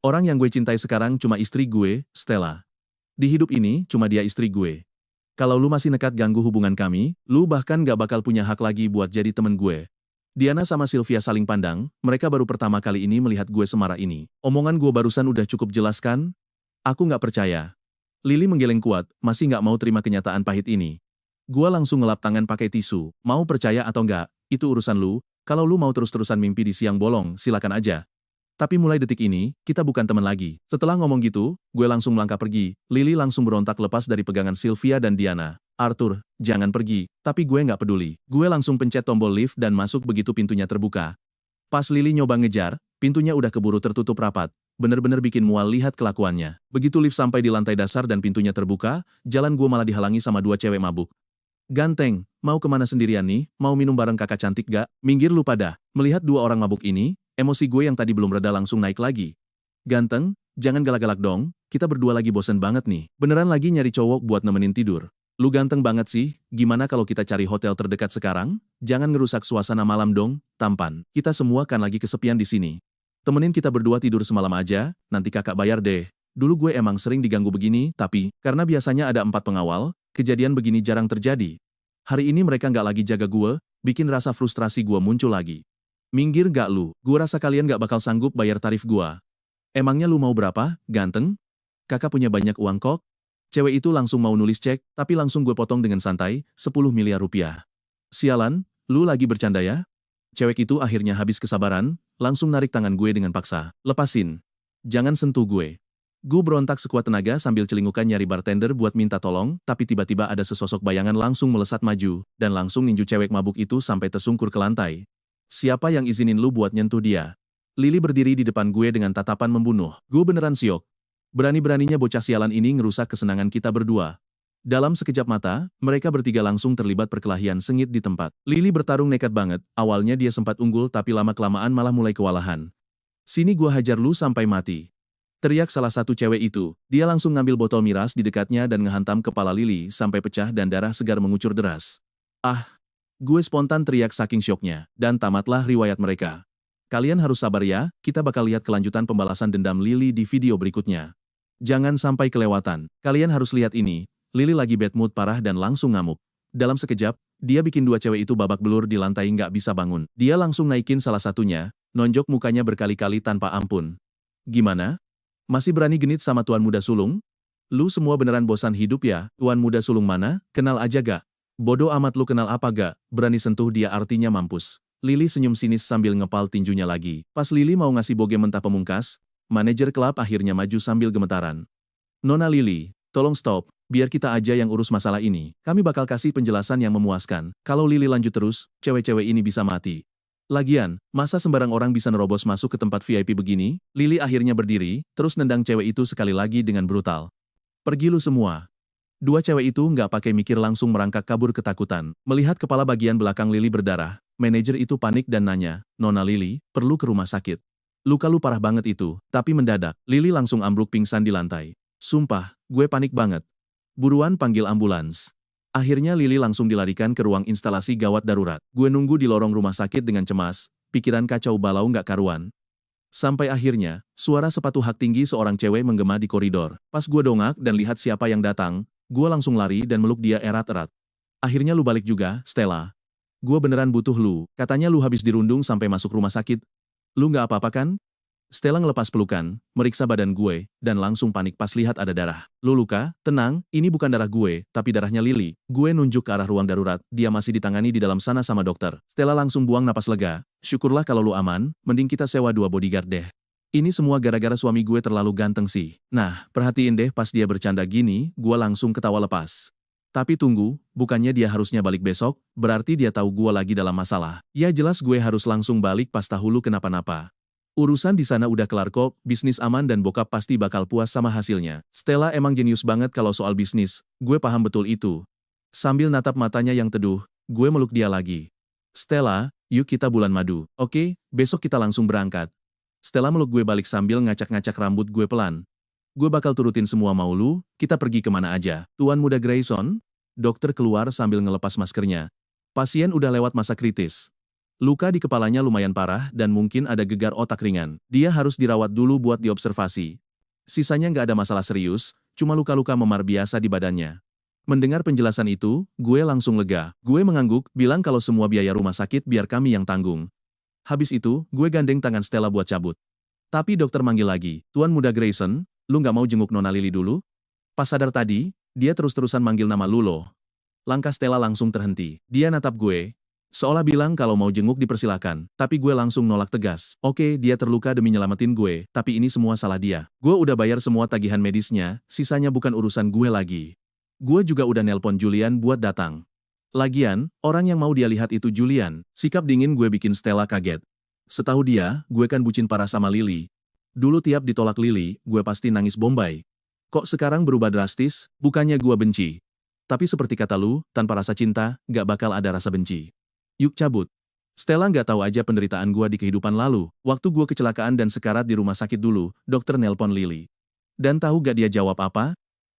Orang yang gue cintai sekarang cuma istri gue, Stella. Di hidup ini, cuma dia istri gue. Kalau lu masih nekat ganggu hubungan kami, lu bahkan gak bakal punya hak lagi buat jadi temen gue. Diana sama Sylvia saling pandang, mereka baru pertama kali ini melihat gue semarah ini. Omongan gue barusan udah cukup jelas kan? Aku nggak percaya. Lily menggeleng kuat, masih nggak mau terima kenyataan pahit ini. Gue langsung ngelap tangan pakai tisu. Mau percaya atau nggak, itu urusan lu. Kalau lu mau terus-terusan mimpi di siang bolong, silakan aja. Tapi mulai detik ini, kita bukan teman lagi. Setelah ngomong gitu, gue langsung melangkah pergi. Lily langsung berontak lepas dari pegangan Sylvia dan Diana. Arthur, jangan pergi. Tapi gue nggak peduli. Gue langsung pencet tombol lift dan masuk begitu pintunya terbuka. Pas Lily nyoba ngejar, pintunya udah keburu tertutup rapat. Bener-bener bikin mual lihat kelakuannya. Begitu lift sampai di lantai dasar dan pintunya terbuka, jalan gue malah dihalangi sama 2 cewek mabuk. Ganteng, mau kemana sendirian nih? Mau minum bareng kakak cantik gak? Minggir lu pada. Melihat 2 orang mabuk ini, emosi gue yang tadi belum reda langsung naik lagi. Ganteng, jangan galak-galak dong, kita berdua lagi bosen banget nih. Beneran lagi nyari cowok buat nemenin tidur. Lu ganteng banget sih, gimana kalau kita cari hotel terdekat sekarang? Jangan ngerusak suasana malam dong, tampan. Kita semua kan lagi kesepian di sini. Temenin kita berdua tidur semalam aja, nanti kakak bayar deh. Dulu gue emang sering diganggu begini, tapi karena biasanya ada 4 pengawal, kejadian begini jarang terjadi. Hari ini mereka nggak lagi jaga gue, bikin rasa frustrasi gue muncul lagi. Minggir gak lu? Gue rasa kalian gak bakal sanggup bayar tarif gue. Emangnya lu mau berapa, ganteng? Kakak punya banyak uang kok. Cewek itu langsung mau nulis cek, tapi langsung gue potong dengan santai, 10 miliar rupiah. Sialan, lu lagi bercanda ya? Cewek itu akhirnya habis kesabaran, langsung narik tangan gue dengan paksa. Lepasin. Jangan sentuh gue. Gue berontak sekuat tenaga sambil celingukan nyari bartender buat minta tolong, tapi tiba-tiba ada sesosok bayangan langsung melesat maju, dan langsung ninju cewek mabuk itu sampai tersungkur ke lantai. Siapa yang izinin lu buat nyentuh dia? Lily berdiri di depan gue dengan tatapan membunuh. Gue beneran syok. Berani-beraninya bocah sialan ini ngerusak kesenangan kita berdua. Dalam sekejap mata, mereka bertiga langsung terlibat perkelahian sengit di tempat. Lily bertarung nekat banget, awalnya dia sempat unggul tapi lama-kelamaan malah mulai kewalahan. Sini gua hajar lu sampai mati. Teriak salah satu cewek itu, dia langsung ngambil botol miras di dekatnya dan ngehantam kepala Lily sampai pecah dan darah segar mengucur deras. Ah! Gue spontan teriak saking syoknya, dan tamatlah riwayat mereka. Kalian harus sabar ya, kita bakal lihat kelanjutan pembalasan dendam Lily di video berikutnya. Jangan sampai kelewatan. Kalian harus lihat ini. Lily lagi bad mood parah dan langsung ngamuk. Dalam sekejap, dia bikin 2 cewek itu babak belur di lantai nggak bisa bangun. Dia langsung naikin salah satunya, nonjok mukanya berkali-kali tanpa ampun. Gimana? Masih berani genit sama tuan muda sulung? Lu semua beneran bosan hidup ya? Tuan muda sulung mana? Kenal aja gak? Bodoh amat lu kenal apa gak? Berani sentuh dia artinya mampus. Lily senyum sinis sambil ngepal tinjunya lagi. Pas Lily mau ngasih boge mentah pemungkas, manajer klub akhirnya maju sambil gemetaran. Nona Lily, tolong stop, biar kita aja yang urus masalah ini. Kami bakal kasih penjelasan yang memuaskan. Kalau Lily lanjut terus, cewek-cewek ini bisa mati. Lagian, masa sembarang orang bisa nerobos masuk ke tempat VIP begini? Lily akhirnya berdiri, terus nendang cewek itu sekali lagi dengan brutal. Pergi lu semua. Dua cewek itu nggak pakai mikir langsung merangkak kabur ketakutan. Melihat kepala bagian belakang Lily berdarah, manajer itu panik dan nanya, Nona Lily, perlu ke rumah sakit. Luka lu parah banget itu, tapi mendadak, Lily langsung ambruk pingsan di lantai. Sumpah, gue panik banget. Buruan panggil ambulans. Akhirnya Lily langsung dilarikan ke ruang instalasi gawat darurat. Gue nunggu di lorong rumah sakit dengan cemas, pikiran kacau balau nggak karuan. Sampai akhirnya, suara sepatu hak tinggi seorang cewek menggema di koridor. Pas gue dongak dan lihat siapa yang datang, gue langsung lari dan meluk dia erat-erat. Akhirnya lu balik juga, Stella. Gue beneran butuh lu, katanya lu habis dirundung sampai masuk rumah sakit. Lu nggak apa-apa kan? Stella ngelepas pelukan, meriksa badan gue, dan langsung panik pas lihat ada darah. Lu luka? Tenang, ini bukan darah gue, tapi darahnya Lily. Gue nunjuk ke arah ruang darurat, dia masih ditangani di dalam sana sama dokter. Stella langsung buang napas lega. Syukurlah kalau lu aman, mending kita sewa 2 bodyguard deh. Ini semua gara-gara suami gue terlalu ganteng sih. Nah, perhatiin deh pas dia bercanda gini, gue langsung ketawa lepas. Tapi tunggu, bukannya dia harusnya balik besok, berarti dia tahu gue lagi dalam masalah. Ya jelas gue harus langsung balik pas tahu lu kenapa-napa. Urusan di sana udah kelar kok, bisnis aman dan bokap pasti bakal puas sama hasilnya. Stella emang jenius banget kalau soal bisnis, gue paham betul itu. Sambil natap matanya yang teduh, gue meluk dia lagi. Stella, yuk kita bulan madu. Oke, besok kita langsung berangkat. Stella meluk gue balik sambil ngacak-ngacak rambut gue pelan. Gue bakal turutin semua mau lu, kita pergi kemana aja. Tuan muda Grayson? Dokter keluar sambil ngelepas maskernya. Pasien udah lewat masa kritis. Luka di kepalanya lumayan parah dan mungkin ada gegar otak ringan. Dia harus dirawat dulu buat diobservasi. Sisanya nggak ada masalah serius, cuma luka-luka memar biasa di badannya. Mendengar penjelasan itu, gue langsung lega. Gue mengangguk, bilang kalau semua biaya rumah sakit biar kami yang tanggung. Habis itu, gue gandeng tangan Stella buat cabut. Tapi dokter manggil lagi, Tuan muda Grayson, lu nggak mau jenguk Nona Lily dulu? Pas sadar tadi, dia terus-terusan manggil nama lu loh. Langkah Stella langsung terhenti. Dia natap gue, seolah bilang kalau mau jenguk dipersilakan, tapi gue langsung nolak tegas. Oke, dia terluka demi nyelamatin gue, tapi ini semua salah dia. Gue udah bayar semua tagihan medisnya, sisanya bukan urusan gue lagi. Gue juga udah nelpon Julian buat datang. Lagian, orang yang mau dia lihat itu Julian. Sikap dingin gue bikin Stella kaget. Setahu dia, gue kan bucin parah sama Lily. Dulu tiap ditolak Lily, gue pasti nangis bombay. Kok sekarang berubah drastis? Bukannya gue benci. Tapi seperti kata lu, tanpa rasa cinta, gak bakal ada rasa benci. Yuk cabut. Stella nggak tahu aja penderitaan gua di kehidupan lalu. Waktu gua kecelakaan dan sekarat di rumah sakit dulu, dokter nelpon Lily. Dan tahu gak dia jawab apa?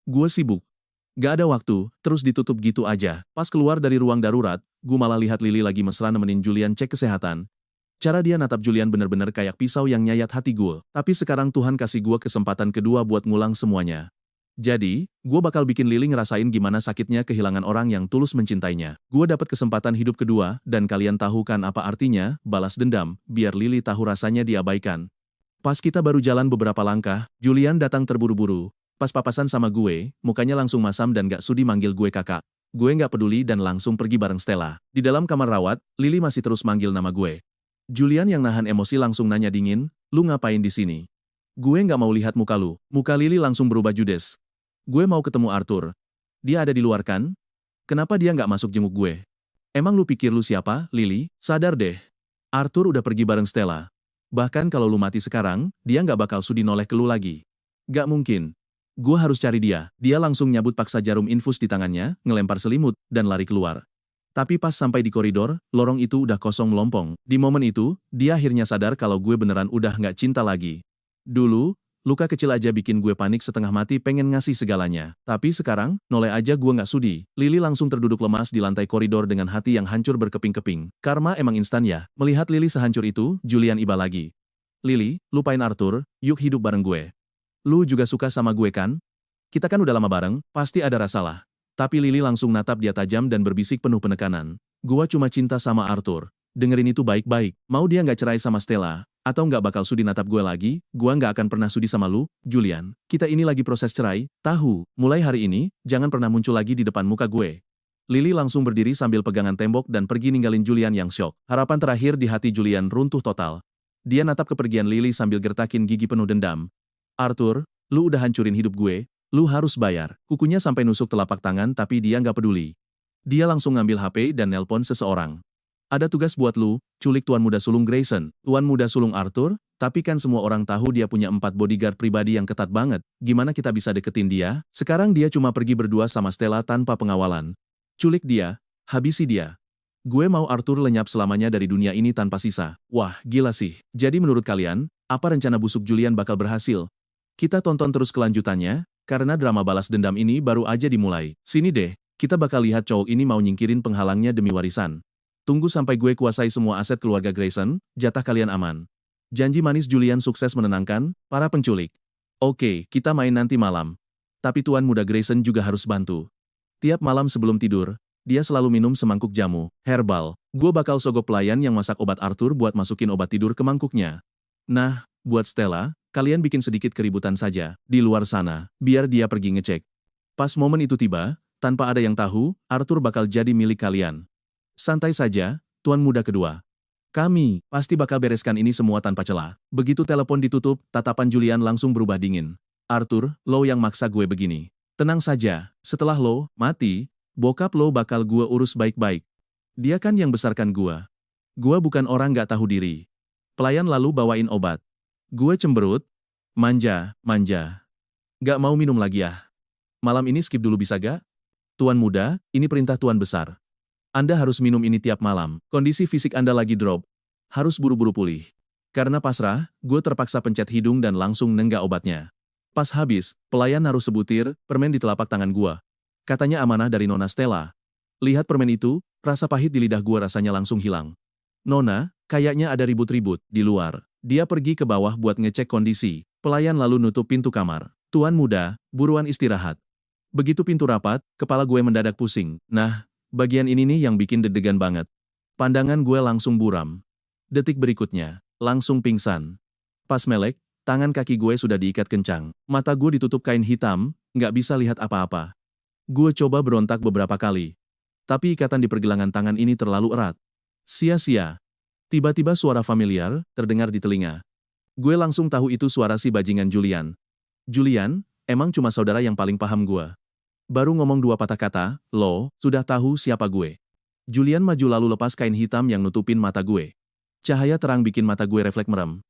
Gua sibuk. Gak ada waktu, terus ditutup gitu aja. Pas keluar dari ruang darurat, gua malah lihat Lily lagi mesra nemenin Julian cek kesehatan. Cara dia natap Julian bener-bener kayak pisau yang nyayat hati gua. Tapi sekarang Tuhan kasih gua kesempatan kedua buat ngulang semuanya. Jadi, gue bakal bikin Lily ngerasain gimana sakitnya kehilangan orang yang tulus mencintainya. Gue dapat kesempatan hidup kedua, dan kalian tahu kan apa artinya, balas dendam, biar Lily tahu rasanya diabaikan. Pas kita baru jalan beberapa langkah, Julian datang terburu-buru. Pas papasan sama gue, mukanya langsung masam dan gak sudi manggil gue kakak. Gue gak peduli dan langsung pergi bareng Stella. Di dalam kamar rawat, Lily masih terus manggil nama gue. Julian yang nahan emosi langsung nanya dingin, lu ngapain di sini? Gue gak mau lihat muka lu. Muka Lily langsung berubah judes. Gue mau ketemu Arthur. Dia ada di luar kan? Kenapa dia nggak masuk jenguk gue? Emang lu pikir lu siapa, Lily? Sadar deh. Arthur udah pergi bareng Stella. Bahkan kalau lu mati sekarang, dia nggak bakal sudi noleh ke lu lagi. Gak mungkin. Gue harus cari dia. Dia langsung nyabut paksa jarum infus di tangannya, ngelempar selimut, dan lari keluar. Tapi pas sampai di koridor, lorong itu udah kosong melompong. Di momen itu, dia akhirnya sadar kalau gue beneran udah nggak cinta lagi. Dulu, luka kecil aja bikin gue panik setengah mati pengen ngasih segalanya. Tapi sekarang, noleh aja gue nggak sudi. Lily langsung terduduk lemas di lantai koridor dengan hati yang hancur berkeping-keping. Karma emang instan ya. Melihat Lily sehancur itu, Julian iba lagi. Lily, lupain Arthur, yuk hidup bareng gue. Lu juga suka sama gue kan? Kita kan udah lama bareng, pasti ada rasa lah. Tapi Lily langsung natap dia tajam dan berbisik penuh penekanan. Gua cuma cinta sama Arthur. dengerin itu baik-baik. Mau dia nggak cerai sama Stella, atau nggak bakal sudi natap gue lagi, gue nggak akan pernah sudi sama lu, Julian. Kita ini lagi proses cerai, tahu. Mulai hari ini, jangan pernah muncul lagi di depan muka gue. Lily langsung berdiri sambil pegangan tembok dan pergi ninggalin Julian yang syok. Harapan terakhir di hati Julian runtuh total. Dia natap kepergian Lily sambil gertakin gigi penuh dendam. Arthur, lu udah hancurin hidup gue, lu harus bayar. Kukunya sampai nusuk telapak tangan tapi dia nggak peduli. Dia langsung ngambil HP dan nelpon seseorang. Ada tugas buat lu, culik Tuan Muda Sulung Grayson. Tuan Muda Sulung Arthur, tapi kan semua orang tahu dia punya 4 bodyguard pribadi yang ketat banget. Gimana kita bisa deketin dia? Sekarang dia cuma pergi berdua sama Stella tanpa pengawalan. Culik dia, habisi dia. Gue mau Arthur lenyap selamanya dari dunia ini tanpa sisa. Wah, gila sih. Jadi menurut kalian, apa rencana busuk Julian bakal berhasil? Kita tonton terus kelanjutannya, karena drama balas dendam ini baru aja dimulai. Sini deh, kita bakal lihat cowok ini mau nyingkirin penghalangnya demi warisan. Tunggu sampai gue kuasai semua aset keluarga Grayson, jatah kalian aman. Janji manis Julian sukses menenangkan para penculik. Oke, kita main nanti malam. Tapi Tuan Muda Grayson juga harus bantu. Tiap malam sebelum tidur, dia selalu minum semangkuk jamu herbal. Gue bakal sogok pelayan yang masak obat Arthur buat masukin obat tidur ke mangkuknya. Nah, buat Stella, kalian bikin sedikit keributan saja di luar sana, biar dia pergi ngecek. Pas momen itu tiba, tanpa ada yang tahu, Arthur bakal jadi milik kalian. Santai saja, Tuan Muda kedua. Kami pasti bakal bereskan ini semua tanpa celah. Begitu telepon ditutup, tatapan Julian langsung berubah dingin. Arthur, lo yang maksa gue begini. Tenang saja, setelah lo mati, bokap lo bakal gue urus baik-baik. Dia kan yang besarkan gue. Gue bukan orang gak tahu diri. Pelayan lalu bawain obat. Gue cemberut, manja. Gak mau minum lagi ya. Malam ini skip dulu bisa gak? Tuan Muda, ini perintah Tuan Besar. Anda harus minum ini tiap malam. Kondisi fisik Anda lagi drop. Harus buru-buru pulih. Karena pasrah, gue terpaksa pencet hidung dan langsung nenggak obatnya. Pas habis, pelayan naruh sebutir permen di telapak tangan gua. Katanya amanah dari Nona Stella. Lihat permen itu, rasa pahit di lidah gua rasanya langsung hilang. Nona, kayaknya ada ribut-ribut di luar. Dia pergi ke bawah buat ngecek kondisi. Pelayan lalu nutup pintu kamar. Tuan Muda, buruan istirahat. Begitu pintu rapat, kepala gue mendadak pusing. Nah, bagian ini nih yang bikin deg-degan banget. Pandangan gue langsung buram. Detik berikutnya, langsung pingsan. Pas melek, tangan kaki gue sudah diikat kencang. Mata gue ditutup kain hitam, nggak bisa lihat apa-apa. Gue coba berontak beberapa kali. Tapi ikatan di pergelangan tangan ini terlalu erat. Sia-sia. Tiba-tiba suara familiar terdengar di telinga. Gue langsung tahu itu suara si bajingan Julian. Julian, emang cuma saudara yang paling paham gue. Baru ngomong 2 patah kata, lo sudah tahu siapa gue. Julian maju lalu lepas kain hitam yang nutupin mata gue. Cahaya terang bikin mata gue refleks merem.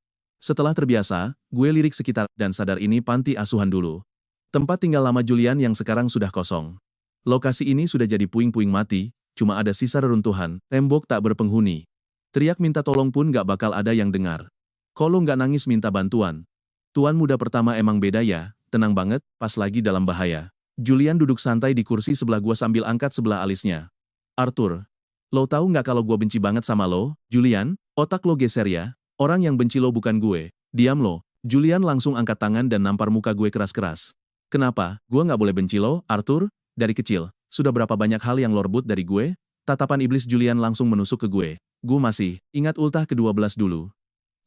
Setelah terbiasa, gue lirik sekitar dan sadar ini panti asuhan dulu. Tempat tinggal lama Julian yang sekarang sudah kosong. Lokasi ini sudah jadi puing-puing mati, cuma ada sisa reruntuhan, tembok tak berpenghuni. Teriak minta tolong pun gak bakal ada yang dengar. Kalau nggak nangis minta bantuan. Tuan Muda pertama emang beda ya, tenang banget, pas lagi dalam bahaya. Julian duduk santai di kursi sebelah gua sambil angkat sebelah alisnya. Arthur, lo tahu nggak kalau gua benci banget sama lo, Julian? Otak lo geser ya. Orang yang benci lo bukan gue. Diam lo. Julian langsung angkat tangan dan nampar muka gue keras-keras. Kenapa? Gue nggak boleh benci lo, Arthur? Dari kecil, sudah berapa banyak hal yang lo rebut dari gue? Tatapan iblis Julian langsung menusuk ke gue. Gue masih ingat ultah ke-12 dulu.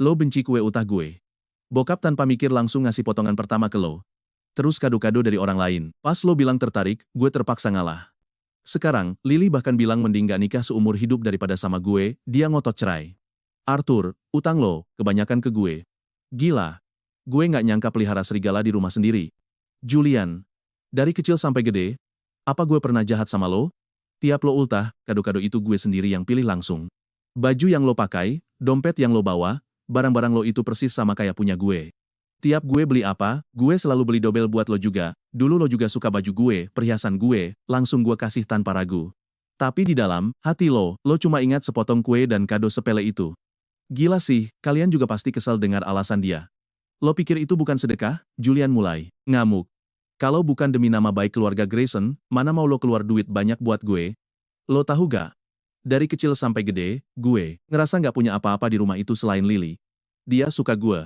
Lo benci kue ultah gue. Bokap tanpa mikir langsung ngasih potongan pertama ke lo. Terus kado-kado dari orang lain. Pas lo bilang tertarik, gue terpaksa ngalah. Sekarang, Lily bahkan bilang mending gak nikah seumur hidup daripada sama gue, dia ngotot cerai. Arthur, utang lo, kebanyakan ke gue. Gila. Gue nggak nyangka pelihara serigala di rumah sendiri. Julian. Dari kecil sampai gede, apa gue pernah jahat sama lo? Tiap lo ultah, kado-kado itu gue sendiri yang pilih langsung. Baju yang lo pakai, dompet yang lo bawa, barang-barang lo itu persis sama kayak punya gue. Tiap gue beli apa, gue selalu beli dobel buat lo juga. Dulu lo juga suka baju gue, perhiasan gue, langsung gue kasih tanpa ragu. Tapi di dalam hati lo cuma ingat sepotong kue dan kado sepele itu. Gila sih, kalian juga pasti kesal dengar alasan dia. Lo pikir itu bukan sedekah? Julian mulai ngamuk. Kalau bukan demi nama baik keluarga Grayson, mana mau lo keluar duit banyak buat gue? Lo tahu gak? Dari kecil sampai gede, gue ngerasa gak punya apa-apa di rumah itu selain Lily. Dia suka gue.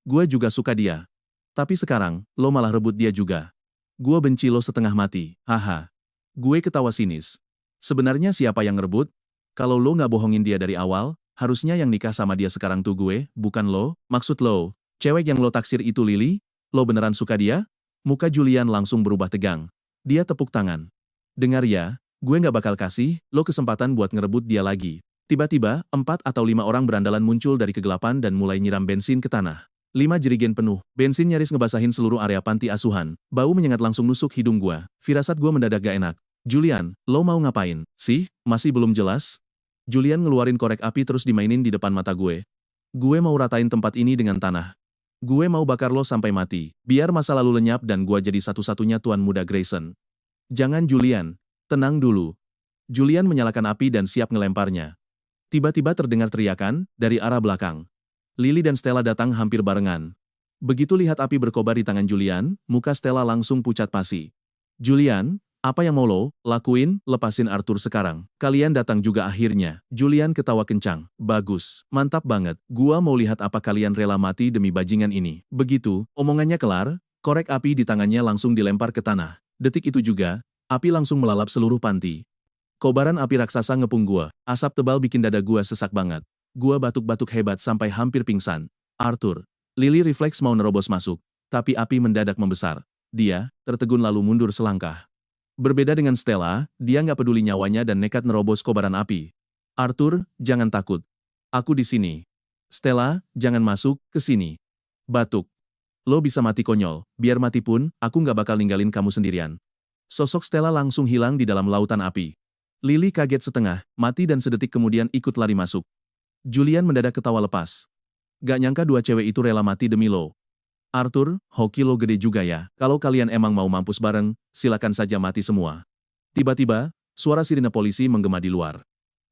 Gue juga suka dia. Tapi sekarang, lo malah rebut dia juga. Gue benci lo setengah mati, haha. Gue ketawa sinis. Sebenarnya siapa yang ngerebut? Kalau lo nggak bohongin dia dari awal, harusnya yang nikah sama dia sekarang tuh gue, bukan lo. Maksud lo, cewek yang lo taksir itu Lily? Lo beneran suka dia? Muka Julian langsung berubah tegang. Dia tepuk tangan. Dengar ya, gue nggak bakal kasih lo kesempatan buat ngerebut dia lagi. Tiba-tiba, 4 atau 5 orang berandalan muncul dari kegelapan dan mulai nyiram bensin ke tanah. 5 jerigen penuh, bensin nyaris ngebasahin seluruh area panti asuhan. Bau menyengat langsung nusuk hidung gua. Firasat gua mendadak gak enak. Julian, lo mau ngapain? Sih, masih belum jelas? Julian ngeluarin korek api terus dimainin di depan mata gue. Gue mau ratain tempat ini dengan tanah. Gue mau bakar lo sampai mati, biar masa lalu lenyap dan gua jadi satu-satunya tuan muda Grayson. Jangan Julian, tenang dulu. Julian menyalakan api dan siap ngelemparnya. Tiba-tiba terdengar teriakan dari arah belakang. Lily dan Stella datang hampir barengan. Begitu lihat api berkobar di tangan Julian, muka Stella langsung pucat pasi. Julian, apa yang mau lo lakuin? Lepasin Arthur sekarang. Kalian datang juga akhirnya. Julian ketawa kencang. Bagus, mantap banget. Gua mau lihat apa kalian rela mati demi bajingan ini. Begitu, omongannya kelar, korek api di tangannya langsung dilempar ke tanah. Detik itu juga, api langsung melalap seluruh panti. Kobaran api raksasa ngepung gua. Asap tebal bikin dada gua sesak banget. Gua batuk-batuk hebat sampai hampir pingsan. Arthur. Lily refleks mau nerobos masuk, tapi api mendadak membesar. Dia tertegun lalu mundur selangkah. Berbeda dengan Stella, dia nggak peduli nyawanya dan nekat nerobos kobaran api. Arthur, jangan takut. Aku di sini. Stella, jangan masuk ke sini. Batuk. Lo bisa mati konyol, biar mati pun, aku nggak bakal ninggalin kamu sendirian. Sosok Stella langsung hilang di dalam lautan api. Lily kaget setengah, mati dan sedetik kemudian ikut lari masuk. Julian mendadak ketawa lepas. Gak nyangka dua cewek itu rela mati demi lo. Arthur, hoki lo gede juga ya. Kalau kalian emang mau mampus bareng, silakan saja mati semua. Tiba-tiba, suara sirine polisi menggema di luar.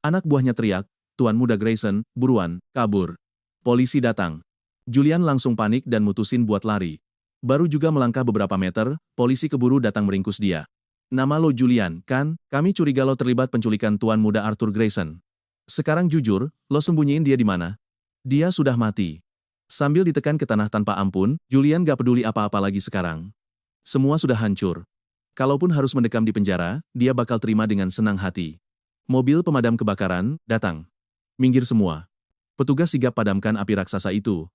Anak buahnya teriak, Tuan Muda Grayson, buruan, kabur. Polisi datang. Julian langsung panik dan mutusin buat lari. Baru juga melangkah beberapa meter, polisi keburu datang meringkus dia. Nama lo Julian, kan? Kami curiga lo terlibat penculikan Tuan Muda Arthur Grayson. Sekarang jujur, lo sembunyiin dia di mana? Dia sudah mati. Sambil ditekan ke tanah tanpa ampun, Julian gak peduli apa-apa lagi sekarang. Semua sudah hancur. Kalaupun harus mendekam di penjara, dia bakal terima dengan senang hati. Mobil pemadam kebakaran datang. Minggir semua. Petugas sigap padamkan api raksasa itu.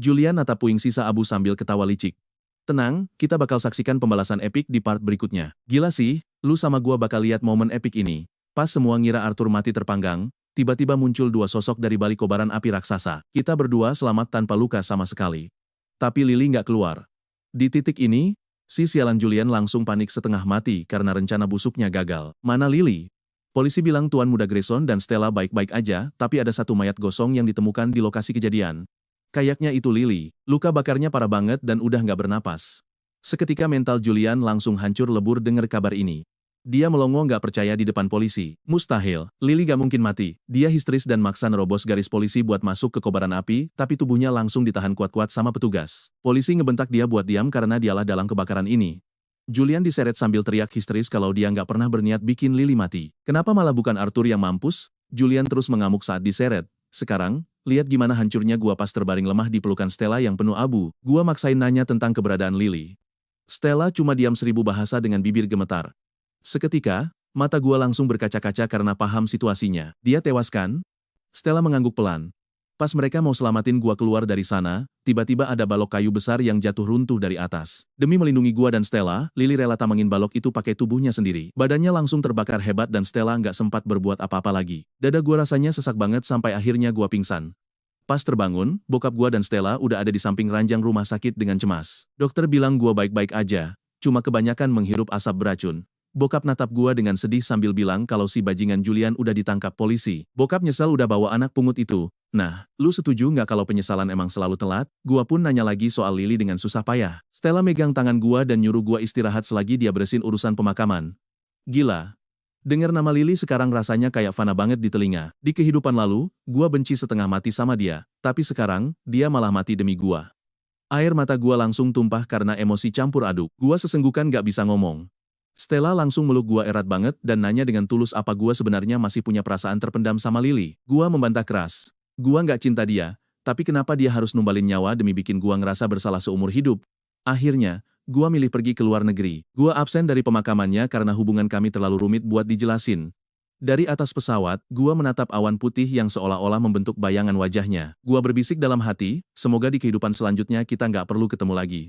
Julian natap puing sisa abu sambil ketawa licik. Tenang, kita bakal saksikan pembalasan epik di part berikutnya. Gila sih, lu sama gua bakal lihat momen epik ini. Pas semua ngira Arthur mati terpanggang, tiba-tiba muncul dua sosok dari balik kobaran api raksasa. Kita berdua selamat tanpa luka sama sekali. Tapi Lily nggak keluar. Di titik ini, si sialan Julian langsung panik setengah mati karena rencana busuknya gagal. Mana Lily? Polisi bilang Tuan Muda Grayson dan Stella baik-baik aja, tapi ada satu mayat gosong yang ditemukan di lokasi kejadian. Kayaknya itu Lily. Luka bakarnya parah banget dan udah nggak bernapas. Seketika mental Julian langsung hancur lebur dengar kabar ini. Dia melongo nggak percaya di depan polisi. Mustahil, Lily gak mungkin mati. Dia histeris dan maksa nerobos garis polisi buat masuk ke kobaran api, tapi tubuhnya langsung ditahan kuat-kuat sama petugas. Polisi ngebentak dia buat diam karena dialah dalang kebakaran ini. Julian diseret sambil teriak histeris kalau dia nggak pernah berniat bikin Lily mati. Kenapa malah bukan Arthur yang mampus? Julian terus mengamuk saat diseret. Sekarang, lihat gimana hancurnya gua pas terbaring lemah di pelukan Stella yang penuh abu. Gua maksain nanya tentang keberadaan Lily. Stella cuma diam 1000 bahasa dengan bibir gemetar. Seketika, mata gua langsung berkaca-kaca karena paham situasinya. Dia tewas kan? Stella mengangguk pelan. Pas mereka mau selamatin gua keluar dari sana, tiba-tiba ada balok kayu besar yang jatuh runtuh dari atas. Demi melindungi gua dan Stella, Lily rela tamangin balok itu pakai tubuhnya sendiri. Badannya langsung terbakar hebat dan Stella nggak sempat berbuat apa-apa lagi. Dada gua rasanya sesak banget sampai akhirnya gua pingsan. Pas terbangun, bokap gua dan Stella udah ada di samping ranjang rumah sakit dengan cemas. Dokter bilang gua baik-baik aja, cuma kebanyakan menghirup asap beracun. Bokap natap gua dengan sedih sambil bilang kalau si bajingan Julian udah ditangkap polisi. Bokap nyesal udah bawa anak pungut itu. Nah, lu setuju nggak kalau penyesalan emang selalu telat? Gua pun nanya lagi soal Lily dengan susah payah. Stella megang tangan gua dan nyuruh gua istirahat selagi dia beresin urusan pemakaman. Gila. Dengar nama Lily sekarang rasanya kayak fana banget di telinga. Di kehidupan lalu, gua benci setengah mati sama dia. Tapi sekarang, dia malah mati demi gua. Air mata gua langsung tumpah karena emosi campur aduk. Gua sesenggukan gak bisa ngomong. Stella langsung meluk gua erat banget dan nanya dengan tulus apa gua sebenarnya masih punya perasaan terpendam sama Lily. Gua membantah keras. Gua nggak cinta dia, tapi kenapa dia harus numbalin nyawa demi bikin gua ngerasa bersalah seumur hidup? Akhirnya, gua milih pergi ke luar negeri. Gua absen dari pemakamannya karena hubungan kami terlalu rumit buat dijelasin. Dari atas pesawat, gua menatap awan putih yang seolah-olah membentuk bayangan wajahnya. Gua berbisik dalam hati, semoga di kehidupan selanjutnya kita nggak perlu ketemu lagi.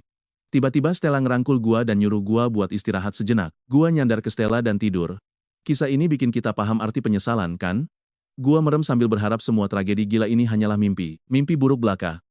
Tiba-tiba Stella ngerangkul gua dan nyuruh gua buat istirahat sejenak. Gua nyandar ke Stella dan tidur. Kisah ini bikin kita paham arti penyesalan, kan? Gua merem sambil berharap semua tragedi gila ini hanyalah mimpi buruk belaka.